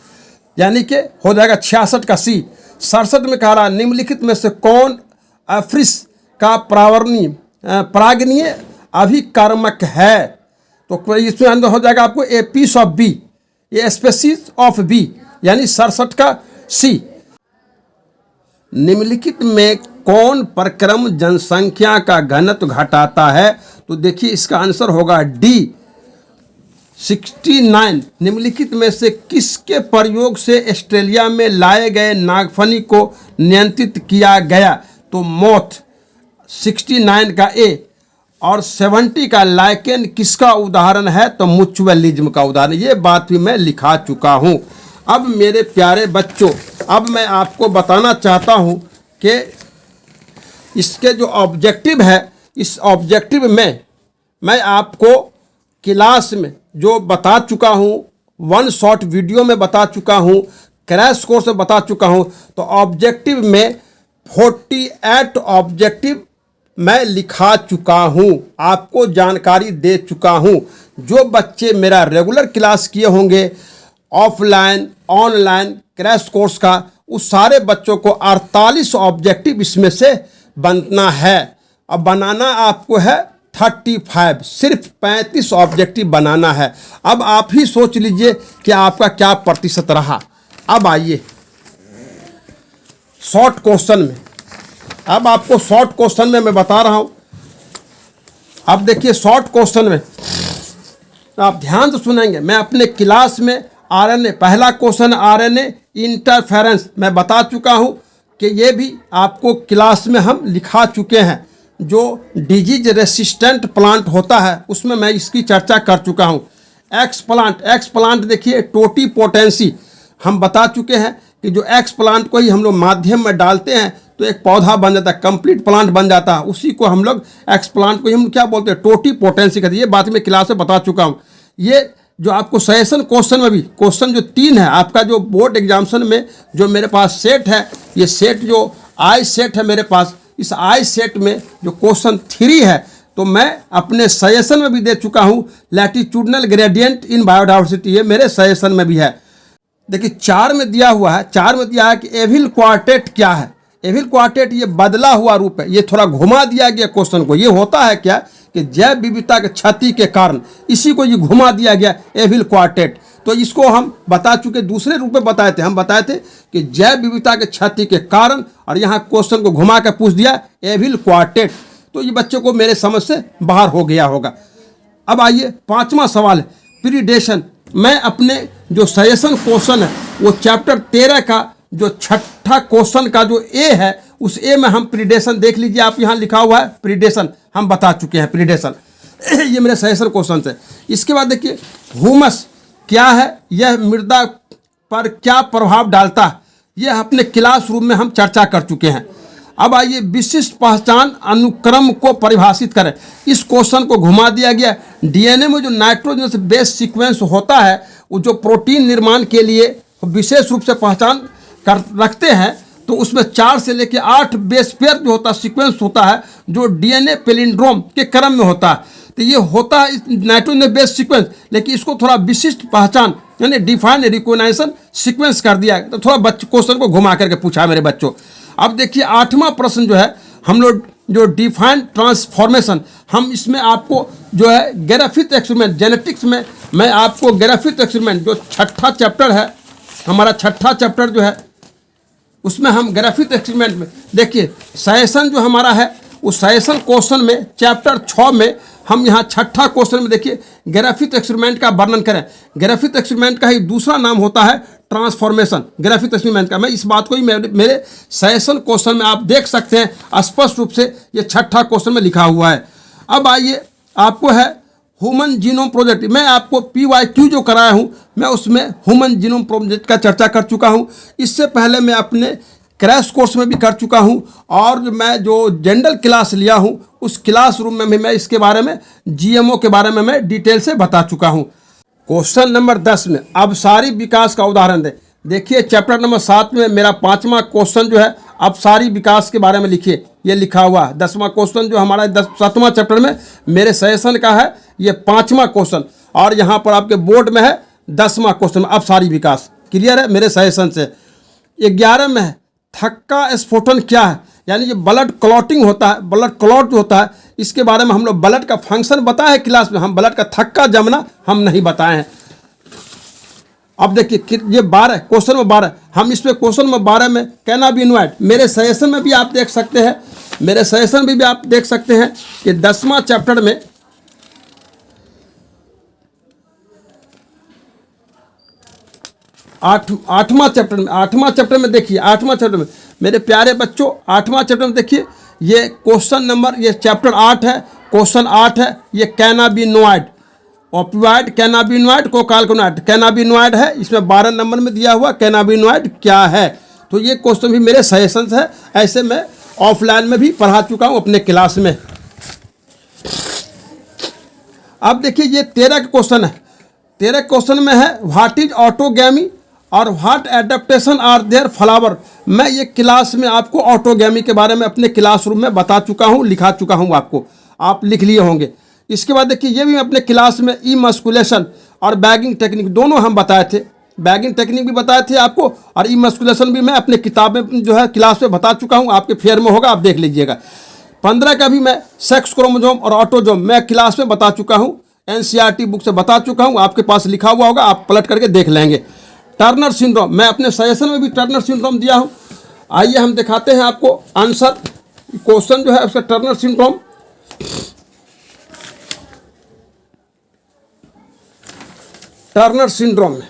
यानी कि हो जाएगा 66 का सी। 67 में कह रहा है निम्नलिखित में से कौन एफ्रिस का परागनीय अभिकर्मक है? तो इसमें अंदर हो जाएगा आपको ए पीस ऑफ बी, ये स्पेसीज ऑफ बी, यानी 67 का सी। निम्नलिखित में कौन प्रक्रम जनसंख्या का घनत्व घटाता है? तो देखिए इसका आंसर होगा डी 69। निम्नलिखित में से किसके प्रयोग से ऑस्ट्रेलिया में लाए गए नागफनी को नियंत्रित किया गया? तो मोथ 69 का ए। और 70 का लाइकेन किसका उदाहरण है? तो म्यूचुअलिज्म का उदाहरण। ये बात भी मैं लिखा चुका हूँ। अब मेरे प्यारे बच्चों अब मैं आपको बताना चाहता हूँ कि इसके जो ऑब्जेक्टिव है, इस ऑब्जेक्टिव में मैं आपको क्लास में जो बता चुका हूँ, वन शॉट वीडियो में बता चुका हूँ, क्रैश कोर्स में बता चुका हूँ। तो ऑब्जेक्टिव में 48 ऑब्जेक्टिव मैं लिखा चुका हूँ, आपको जानकारी दे चुका हूँ। जो बच्चे मेरा रेगुलर क्लास किए होंगे, ऑफलाइन ऑनलाइन क्रैश कोर्स का, उस सारे बच्चों को 48 ऑब्जेक्टिव इसमें से बनना है। अब बनाना आपको है 35, सिर्फ 35 ऑब्जेक्टिव बनाना है। अब आप ही सोच लीजिए कि आपका क्या प्रतिशत रहा। अब आइए शॉर्ट क्वेश्चन में। अब आपको शॉर्ट क्वेश्चन में मैं बता रहा हूँ। अब देखिए शॉर्ट क्वेश्चन में आप ध्यान से सुनेंगे। मैं अपने क्लास में आरएनए, पहला क्वेश्चन आरएनए इंटरफेरेंस मैं बता चुका हूँ कि ये भी आपको क्लास में हम लिखा चुके हैं। जो डिजीज रेसिस्टेंट प्लांट होता है उसमें मैं इसकी चर्चा कर चुका हूँ। एक्स प्लांट देखिए टोटीपोटेंसी हम बता चुके हैं कि जो एक्स प्लांट को ही हम लोग माध्यम में डालते हैं तो एक पौधा बन जाता है, कंप्लीट प्लांट बन जाता है। उसी को हम लोग एक्स प्लांट को ही हम क्या बोलते हैं, टोटीपोटेंसी कहते हैं। ये बात मैं क्लास में बता चुका हूँ। ये जो आपको सजेशन क्वेश्चन में भी क्वेश्चन जो 3 है आपका, जो बोर्ड एग्जामिनेशन में जो मेरे पास सेट है, ये सेट जो आई सेट है मेरे पास, इस आई सेट में जो क्वेश्चन 3 है तो मैं अपने सजेशन में भी दे चुका हूँ। लैटिट्यूडनल ग्रेडियंट इन बायोडाइवर्सिटी, ये मेरे सजेशन में भी है। देखिए 4 में दिया हुआ है, 4 में दिया है कि एविल क्वार्टेट क्या है। एविल क्वार्टेट ये बदला हुआ रूप है। ये थोड़ा घुमा दिया गया क्वेश्चन को। ये होता है क्या कि जैव विविधता के क्षति के कारण इसी को ये घुमा दिया गया एविल क्वार्टेट। तो इसको हम बता चुके, दूसरे रूप में बताए थे। हम बताए थे कि जैव विविधता के क्षति के कारण, और यहाँ क्वेश्चन को घुमा कर पूछ दिया एविल क्वार्टेट। तो ये बच्चों को मेरे समझ से बाहर हो गया होगा। अब आइए 5वां सवाल है प्रीडेशन। मैं अपने जो सजेशन क्वेश्चन है वो चैप्टर 13 का जो 6ठा क्वेश्चन का जो ए है, उस ए में हम प्रीडेशन देख लीजिए। आप यहाँ लिखा हुआ है प्रीडेशन, हम बता चुके हैं प्रीडेशन। ये मेरे सजेशन क्वेश्चन है। इसके बाद देखिए ह्यूमस क्या है, यह मृदा पर क्या प्रभाव डालता है, यह अपने क्लासरूम में हम चर्चा कर चुके हैं। अब आइए विशिष्ट पहचान अनुक्रम को परिभाषित करें। इस क्वेश्चन को घुमा दिया गया। डीएनए में जो नाइट्रोजन से बेस सीक्वेंस होता है, वो जो प्रोटीन निर्माण के लिए विशेष रूप से पहचान कर रखते हैं, तो उसमें 4 से लेकर 8 बेस पेयर जो होता है, सीक्वेंस होता है, जो डीएनए पैलिंड्रोम के क्रम में होता है। तो ये होता है नाइट्रोजन बेस सीक्वेंस, लेकिन इसको थोड़ा विशिष्ट पहचान यानी डिफाइन रिकॉग्नाइजेशन सीक्वेंस कर दिया। तो थोड़ा क्वेश्चन को घुमा करके पूछा मेरे बच्चों। अब देखिए 8वां प्रश्न जो है, हम लोग जो डिफाइन ट्रांसफॉर्मेशन, हम इसमें आपको जो है ग्राफिक एक्सपेरिमेंट, जेनेटिक्स में मैं आपको ग्राफिक एक्सपेरिमेंट जो 6ठा चैप्टर है, हमारा 6ठा चैप्टर जो है, उसमें हम ग्राफिक एक्सपेरिमेंट में देखिए सजेशन जो हमारा है, उस सजेशन क्वेश्चन में चैप्टर 6 में हम यहाँ 6ठा क्वेश्चन में देखिए ग्राफिक एक्सपेरिमेंट का वर्णन करें। ग्राफिक एक्सपेरिमेंट का ही दूसरा नाम होता है ट्रांसफॉर्मेशन। ग्राफिक एक्सपेरिमेंट का मैं इस बात को ही मेरे सजेशन क्वेश्चन में आप देख सकते हैं स्पष्ट रूप से, ये 6ठा क्वेश्चन में लिखा हुआ है। अब आइए आपको है ह्यूमन जीनोम प्रोजेक्ट। मैं आपको PYQ जो कराया हूँ, मैं उसमें ह्यूमन जीनोम प्रोजेक्ट का चर्चा कर चुका हूँ। इससे पहले मैं अपने क्रैश कोर्स में भी कर चुका हूँ, और मैं जो जनरल क्लास लिया हूँ उस क्लासरूम में भी मैं इसके बारे में, GMO के बारे में मैं डिटेल से बता चुका हूँ। क्वेश्चन नंबर 10 में अपसारी विकास का उदाहरण दें। देखिए चैप्टर नंबर 7 में मेरा 5वां क्वेश्चन जो है अपसारी विकास के बारे में लिखिए, ये लिखा हुआ है। 10वां क्वेश्चन जो हमारा 7वां चैप्टर में मेरे सजेशन का है, ये 5वां क्वेश्चन, और यहाँ पर आपके बोर्ड में है 10वां क्वेश्चन अपसारी विकास। क्लियर है मेरे सजेशन से। 11 में है थक्का स्फोटन क्या है, यानी जो ब्लड क्लॉटिंग होता है, ब्लड क्लॉट जो होता है, इसके बारे में हम लोग ब्लड का फंक्शन बताए हैं क्लास में, हम ब्लड का थक्का जमना हम नहीं बताए हैं। अब देखिए ये 12 क्वेश्चन में 12, हम इसमें क्वेश्चन में 12 में कैनाबिनोइड मेरे सजेशन में भी आप देख सकते हैं, मेरे सजेशन में भी आप देख सकते हैं कि 10वां चैप्टर में 8वां चैप्टर में देखिए, 8वां चैप्टर में मेरे प्यारे बच्चों, 8वां चैप्टर में देखिए ये क्वेश्चन नंबर, ये चैप्टर 8 है, क्वेश्चन 8 है, ये कैनाबिनोइड, ओपियोइड, कैनाबिनोइड, कोकाल्कोनोइड, कैनाबिनोइड है। इसमें 12 नंबर में दिया हुआ कैनाबिनोइड क्या है। तो ये क्वेश्चन भी मेरे सजेशंस है, ऐसे मैं ऑफलाइन में भी पढ़ा चुका हूँ अपने क्लास में। अब देखिए ये 13 का क्वेश्चन है। 13 क्वेश्चन में है व्हाट इज ऑटोगैमी और what adaptation are there flower. मैं ये क्लास में आपको ऑटोगैमी के बारे में अपने क्लासरूम में बता चुका हूँ, लिखा चुका हूँ आपको, आप लिख लिए होंगे। इसके बाद देखिए ये भी मैं अपने क्लास में इमस्कुलेशन और बैगिंग टेक्निक दोनों हम बताए थे। बैगिंग टेक्निक भी बताए थे आपको और इमस्कुलेशन भी मैं अपने किताब में जो है क्लास में बता चुका हूँ, आपके फेयर में होगा, आप देख लीजिएगा। 15 का भी मैं सेक्स क्रोमोसोम और ऑटोजोम मैं क्लास में बता चुका हूँ, एनसीईआरटी बुक से बता चुका हूँ, आपके पास लिखा हुआ होगा, आप पलट करके देख लेंगे। टर्नर सिंड्रोम मैं अपने सजेशन में भी टर्नर सिंड्रोम दिया हूँ। आइए हम दिखाते हैं आपको आंसर, क्वेश्चन जो है उसका टर्नर सिंड्रोम। टर्नर सिंड्रोम में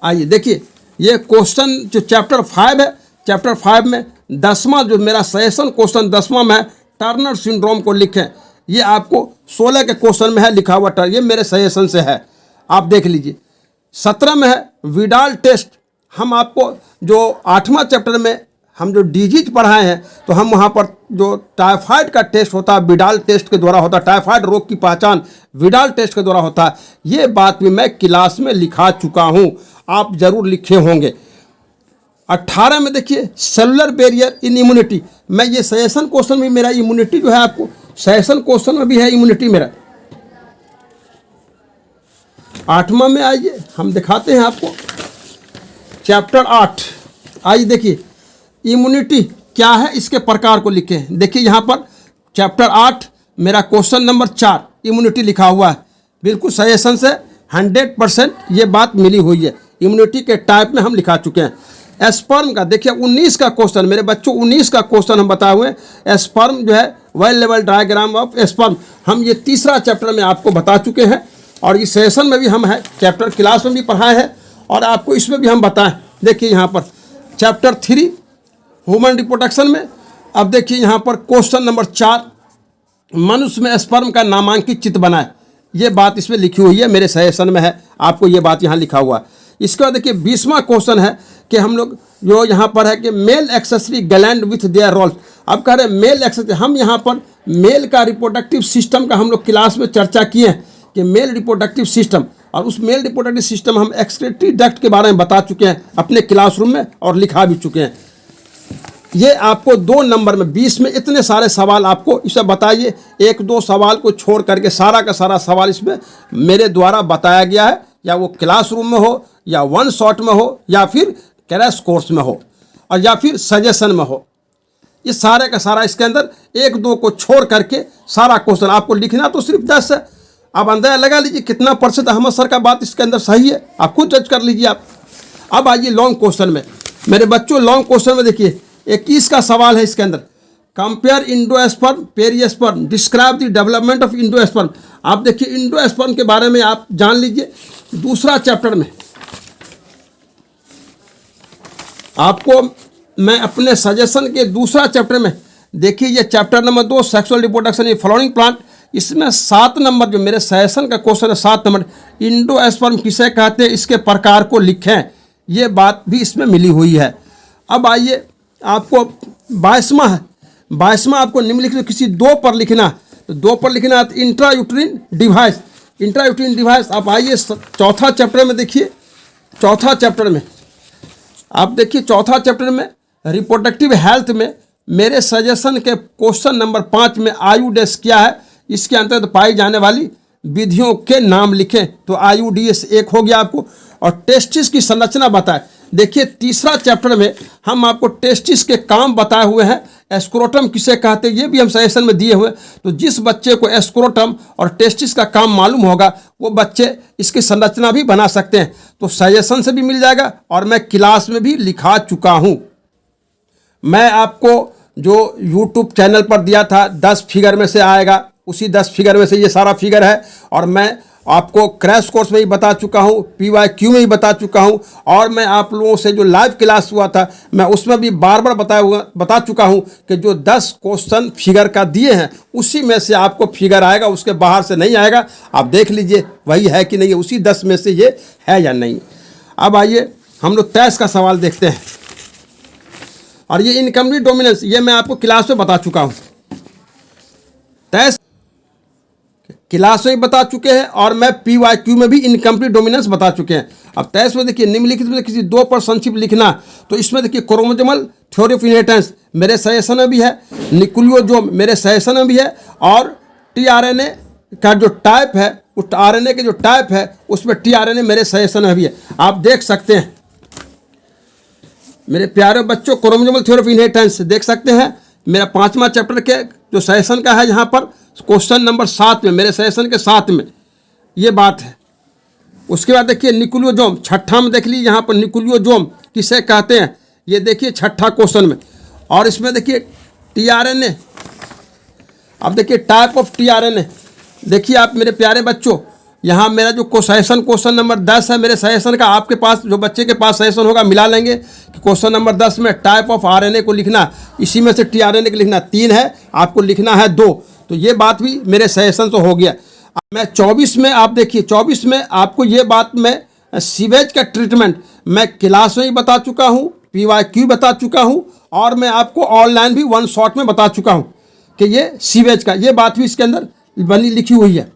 आइए देखिए ये क्वेश्चन जो चैप्टर 5 है, चैप्टर 5 में 10वां जो मेरा सजेशन क्वेश्चन 10वां में है, टर्नर सिंड्रोम को लिखें। ये आपको 16 के क्वेश्चन में है लिखा हुआ टर्न, ये मेरे सजेशन से है, आप देख लीजिए। 17 में है विडाल टेस्ट। हम आपको जो 8वां चैप्टर में हम जो डिजीज पढ़ाए हैं, तो हम वहाँ पर जो टाइफाइड का टेस्ट होता है विडाल टेस्ट के द्वारा होता है, टाइफाइड रोग की पहचान विडाल टेस्ट के द्वारा होता है, ये बात भी मैं क्लास में लिखा चुका हूँ, आप जरूर लिखे होंगे। 18 में देखिए सेलुलर बैरियर इन इम्यूनिटी। मैं ये सजेशन क्वेश्चन भी मेरा इम्यूनिटी जो है आपको सजेशन क्वेश्चन में भी है इम्यूनिटी मेरा। 8वां में आइए हम दिखाते हैं आपको चैप्टर 8। आइए देखिए इम्यूनिटी क्या है, इसके प्रकार को लिखे। देखिए यहाँ पर चैप्टर 8 मेरा क्वेश्चन नंबर 4 इम्यूनिटी लिखा हुआ है, बिल्कुल सजेशन से 100% ये बात मिली हुई है। इम्यूनिटी के टाइप में हम लिखा चुके हैं। स्पर्म का देखिए 19 का क्वेश्चन मेरे बच्चों, 19 का क्वेश्चन हम बताए हुए हैं। स्पर्म जो है well level diagram of sperm, हम ये तीसरा चैप्टर में आपको बता चुके हैं और इस सेशन में भी हम है चैप्टर क्लास में भी पढ़ाए हैं और आपको इसमें भी हम बताएं। देखिए यहाँ पर चैप्टर 3 ह्यूमन रिप्रोडक्शन में, अब देखिए यहाँ पर क्वेश्चन नंबर 4 मनुष्य में स्पर्म का नामांकित चित्र बनाए। ये बात इसमें लिखी हुई है, मेरे सजेशन में है, आपको ये बात यहाँ लिखा हुआ है। इसके बाद देखिए 20वां क्वेश्चन है कि हम लोग जो यहाँ पर है कि male accessory gland with their roles. अब कह रहे हैं मेल एक्सेसरी, हम यहाँ पर मेल का रिप्रोडक्टिव सिस्टम का हम लोग क्लास में चर्चा किए हैं कि मेल रिप्रोडक्टिव सिस्टम, और उस मेल रिप्रोडक्टिव सिस्टम हम एक्सक्रीटरी डक्ट के बारे में बता चुके हैं अपने क्लासरूम में और लिखा भी चुके हैं। ये आपको 2 नंबर में 20 में इतने सारे सवाल आपको इसे बताइए, 1-2 सवाल को छोड़ करके सारा का सारा सवाल इसमें मेरे द्वारा बताया गया है, या वो क्लासरूम में हो या 1 शॉट में हो या फिर क्रैश कोर्स में हो और या फिर सजेशन में हो। इस सारे का सारा इसके अंदर 1-2 को छोड़ करके सारा क्वेश्चन आपको लिखना तो सिर्फ 10 है। आप अंदाजा लगा लीजिए कितना % अहमद सर का बात इसके अंदर सही है, आप खुद जज कर लीजिए आप। अब आइए लॉन्ग क्वेश्चन में मेरे बच्चों, लॉन्ग क्वेश्चन में देखिए 21 का सवाल है इसके अंदर, compare endosperm perisperm, describe the development of endosperm. आप देखिए इंडोस्पर्म के बारे में आप जान लीजिए। दूसरा चैप्टर में आपको मैं अपने सजेशन के दूसरा चैप्टर में देखिए ये chapter number 2 sexual reproduction in flowering plant, इसमें 7 नंबर जो मेरे सजेशन का क्वेश्चन है 7 नंबर, इंडोस्पर्म किसे कहते हैं इसके प्रकार को लिखें, ये बात भी इसमें मिली हुई है। अब आइए आपको 22वां है, 22वां आपको निम्नलिखित किसी 2 पर लिखना है, तो 2 पर लिखना है तो इंट्रायूट्रिन डिवाइस। इंट्रायूट्रिन डिवाइस आप आइए चौथा चैप्टर में देखिए, चौथा चैप्टर में आप देखिए, चौथा चैप्टर में रिप्रोडक्टिव हेल्थ में मेरे सजेशन के क्वेश्चन नंबर 5 में आयुडेस क्या है, इसके अंतर्गत पाई जाने वाली विधियों के नाम लिखें, तो आयुडीएस 1 हो गया आपको। और टेस्टिस की संरचना बताएं। देखिए तीसरा चैप्टर में हम आपको टेस्टिस के काम बताए हुए हैं, एस्क्रोटम किसे कहते हैं ये भी हम सजेशन में दिए हुए। तो जिस बच्चे को एस्क्रोटम और टेस्टिस का काम मालूम होगा वो बच्चे इसकी संरचना भी बना सकते हैं, तो सजेशन से भी मिल जाएगा और मैं क्लास में भी लिखा चुका हूँ। मैं आपको जो यूट्यूब चैनल पर दिया था 10 फिगर में से आएगा, उसी 10 फिगर में से ये सारा फिगर है, और मैं आपको क्रैश कोर्स में ही बता चुका हूँ, PYQ में ही बता चुका हूँ, और मैं आप लोगों से जो लाइव क्लास हुआ था मैं उसमें भी बार बार बता चुका हूँ कि जो 10 क्वेश्चन फिगर का दिए हैं उसी में से आपको फिगर आएगा, उसके बाहर से नहीं आएगा। आप देख लीजिए वही है कि नहीं, उसी 10 में से ये है या नहीं। अब आइए हम लोग 23 का सवाल देखते हैं, और ये इनकम्प्लीट डोमिनेंस ये मैं आपको क्लास में बता चुका हूँ, 23 क्लास में बता चुके हैं, और मैं PYQ में भी इनकम्प्लीट डोमिनेंस बता चुके हैं। अब 23 में देखिए निम्नलिखित में किसी दो पर संक्षिप्त लिखना, तो इसमें देखिए क्रोमोसोमल थ्योरी ऑफ इनहेरिटेंस मेरे सजेशन में भी है, न्यूक्लियोसोम मेरे सजेशन में भी है, और tRNA का जो टाइप है, उस RNA के जो टाइप है उसमें tRNA मेरे सजेशन में भी है। आप देख सकते हैं मेरे प्यारे बच्चों, क्रोमोसोमल थ्योरी ऑफ इनहेरिटेंस देख सकते हैं, मेरा 5वां चैप्टर के जो सजेशन का है, यहाँ पर क्वेश्चन नंबर 7 में, मेरे सजेशन के 7 में ये बात है। उसके बाद देखिए न्यूक्लियोसोम 6ठा में देख लीजिए, यहाँ पर न्यूक्लियोसोम किसे कहते हैं ये देखिए 6ठा क्वेश्चन में, और इसमें देखिए tRNA। अब देखिए टाइप ऑफ tRNA देखिए आप मेरे प्यारे बच्चों, यहाँ मेरा जो क्वेश्चन नंबर 10 है मेरे सजेशन का, आपके पास जो बच्चे के पास सजेशन होगा मिला लेंगे कि क्वेश्चन नंबर 10 में टाइप ऑफ RNA को लिखना, इसी में से tRNA को लिखना 3 है, आपको लिखना है 2, तो ये बात भी मेरे सजेशन से हो गया। मैं 24 में आप देखिए 24 में आपको ये बात मैं सीवेज का ट्रीटमेंट मैं क्लास में ही बता चुका हूँ, PYQ बता चुका हूँ, और मैं आपको ऑनलाइन भी 1 शॉट में बता चुका हूँ कि ये सीवेज का ये बात भी इसके अंदर बनी लिखी हुई है।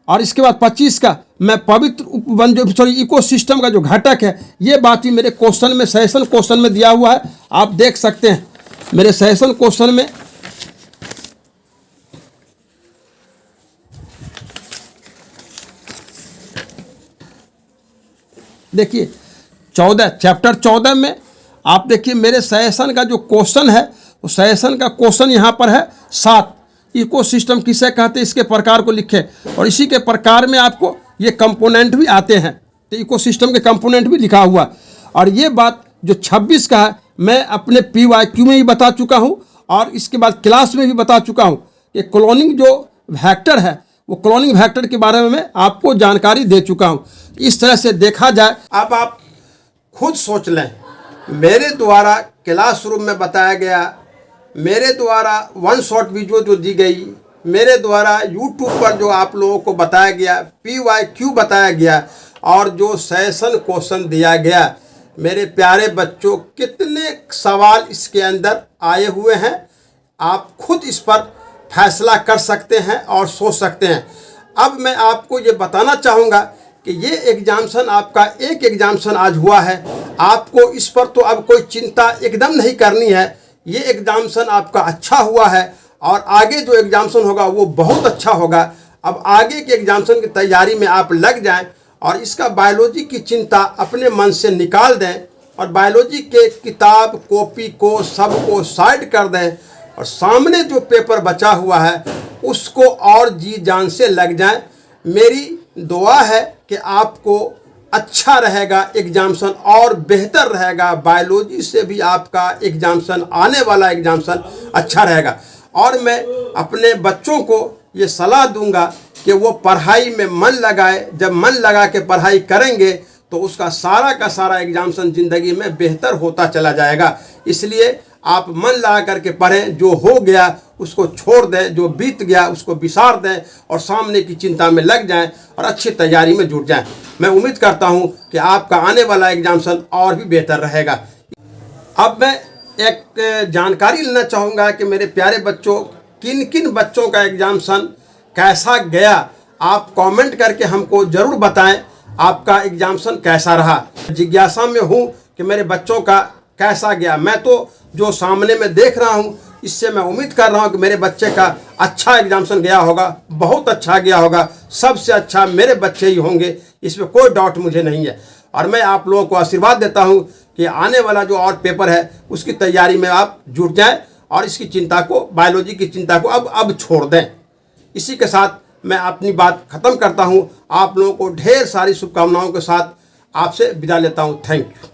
और इसके बाद 25 का मैं पवित्र इकोसिस्टम का जो घटक है ये बात भी मेरे क्वेश्चन में सजेशन क्वेश्चन में दिया हुआ है, आप देख सकते हैं मेरे सजेशन क्वेश्चन में। देखिए 14 चैप्टर 14 में आप देखिए मेरे सजेशन का जो क्वेश्चन है, वो सजेशन का क्वेश्चन यहाँ पर है 7, इकोसिस्टम किसे कहते हैं इसके प्रकार को लिखे, और इसी के प्रकार में आपको ये कंपोनेंट भी आते हैं, तो इकोसिस्टम के कंपोनेंट भी लिखा हुआ। और ये बात जो 26 का है मैं अपने PYQ में ही बता चुका हूँ, और इसके बाद क्लास में भी बता चुका हूँ कि क्लोनिंग जो वेक्टर है वो क्लोनिंग वेक्टर के बारे में मैं आपको जानकारी दे चुका हूँ। इस तरह से देखा जाए, अब आप खुद सोच लें, मेरे द्वारा क्लासरूम में बताया गया, मेरे द्वारा 1 शॉट वीडियो जो दी गई, मेरे द्वारा YouTube पर जो आप लोगों को बताया गया, PYQ बताया गया, और जो सजेशन क्वेश्चन दिया गया, मेरे प्यारे बच्चों कितने सवाल इसके अंदर आए हुए हैं, आप खुद इस पर फैसला कर सकते हैं और सोच सकते हैं। अब मैं आपको ये बताना चाहूँगा कि ये एग्जामिशन आपका एक एग्जामिशन आज हुआ है, आपको इस पर तो अब कोई चिंता एकदम नहीं करनी है। ये एग्जामिशन आपका अच्छा हुआ है, और आगे जो एग्जामिशन होगा वो बहुत अच्छा होगा। अब आगे के एग्जामिशन की तैयारी में आप लग जाएं, और इसका बायोलॉजी की चिंता अपने मन से निकाल दें, और बायोलॉजी के किताब कॉपी को सबको साइड कर दें, और सामने जो पेपर बचा हुआ है उसको और जी जान से लग जाएं। मेरी दुआ है कि आपको अच्छा रहेगा एग्जामिशन, और बेहतर रहेगा, बायोलॉजी से भी आपका एग्जामिशन, आने वाला एग्जामिशन अच्छा रहेगा। और मैं अपने बच्चों को ये सलाह दूंगा कि वो पढ़ाई में मन लगाए, जब मन लगा के पढ़ाई करेंगे तो उसका सारा का सारा एग्जामिशन ज़िंदगी में बेहतर होता चला जाएगा। इसलिए आप मन लगा करके पढ़ें, जो हो गया उसको छोड़ दें, जो बीत गया उसको बिसार दें, और सामने की चिंता में लग जाएं और अच्छी तैयारी में जुट जाएं। मैं उम्मीद करता हूं कि आपका आने वाला एग्जामिशन और भी बेहतर रहेगा। अब मैं एक जानकारी लेना चाहूँगा कि मेरे प्यारे बच्चों, किन किन बच्चों का एग्जामिशन कैसा गया, आप कमेंट करके हमको ज़रूर बताएं आपका एग्जामिशन कैसा रहा। जिज्ञासा में हूँ कि मेरे बच्चों का कैसा गया। मैं तो जो सामने में देख रहा हूँ इससे मैं उम्मीद कर रहा हूँ कि मेरे बच्चे का अच्छा एग्जामिशन गया होगा, बहुत अच्छा गया होगा, सबसे अच्छा मेरे बच्चे ही होंगे, इसमें कोई डाउट मुझे नहीं है। और मैं आप लोगों को आशीर्वाद देता हूँ कि आने वाला जो और पेपर है उसकी तैयारी में आप जुट जाएं, और इसकी चिंता को, बायोलॉजी की चिंता को अब छोड़ दें। इसी के साथ मैं अपनी बात ख़त्म करता हूँ। आप लोगों को ढेर सारी शुभकामनाओं के साथ आपसे विदा लेता हूँ। Thank you.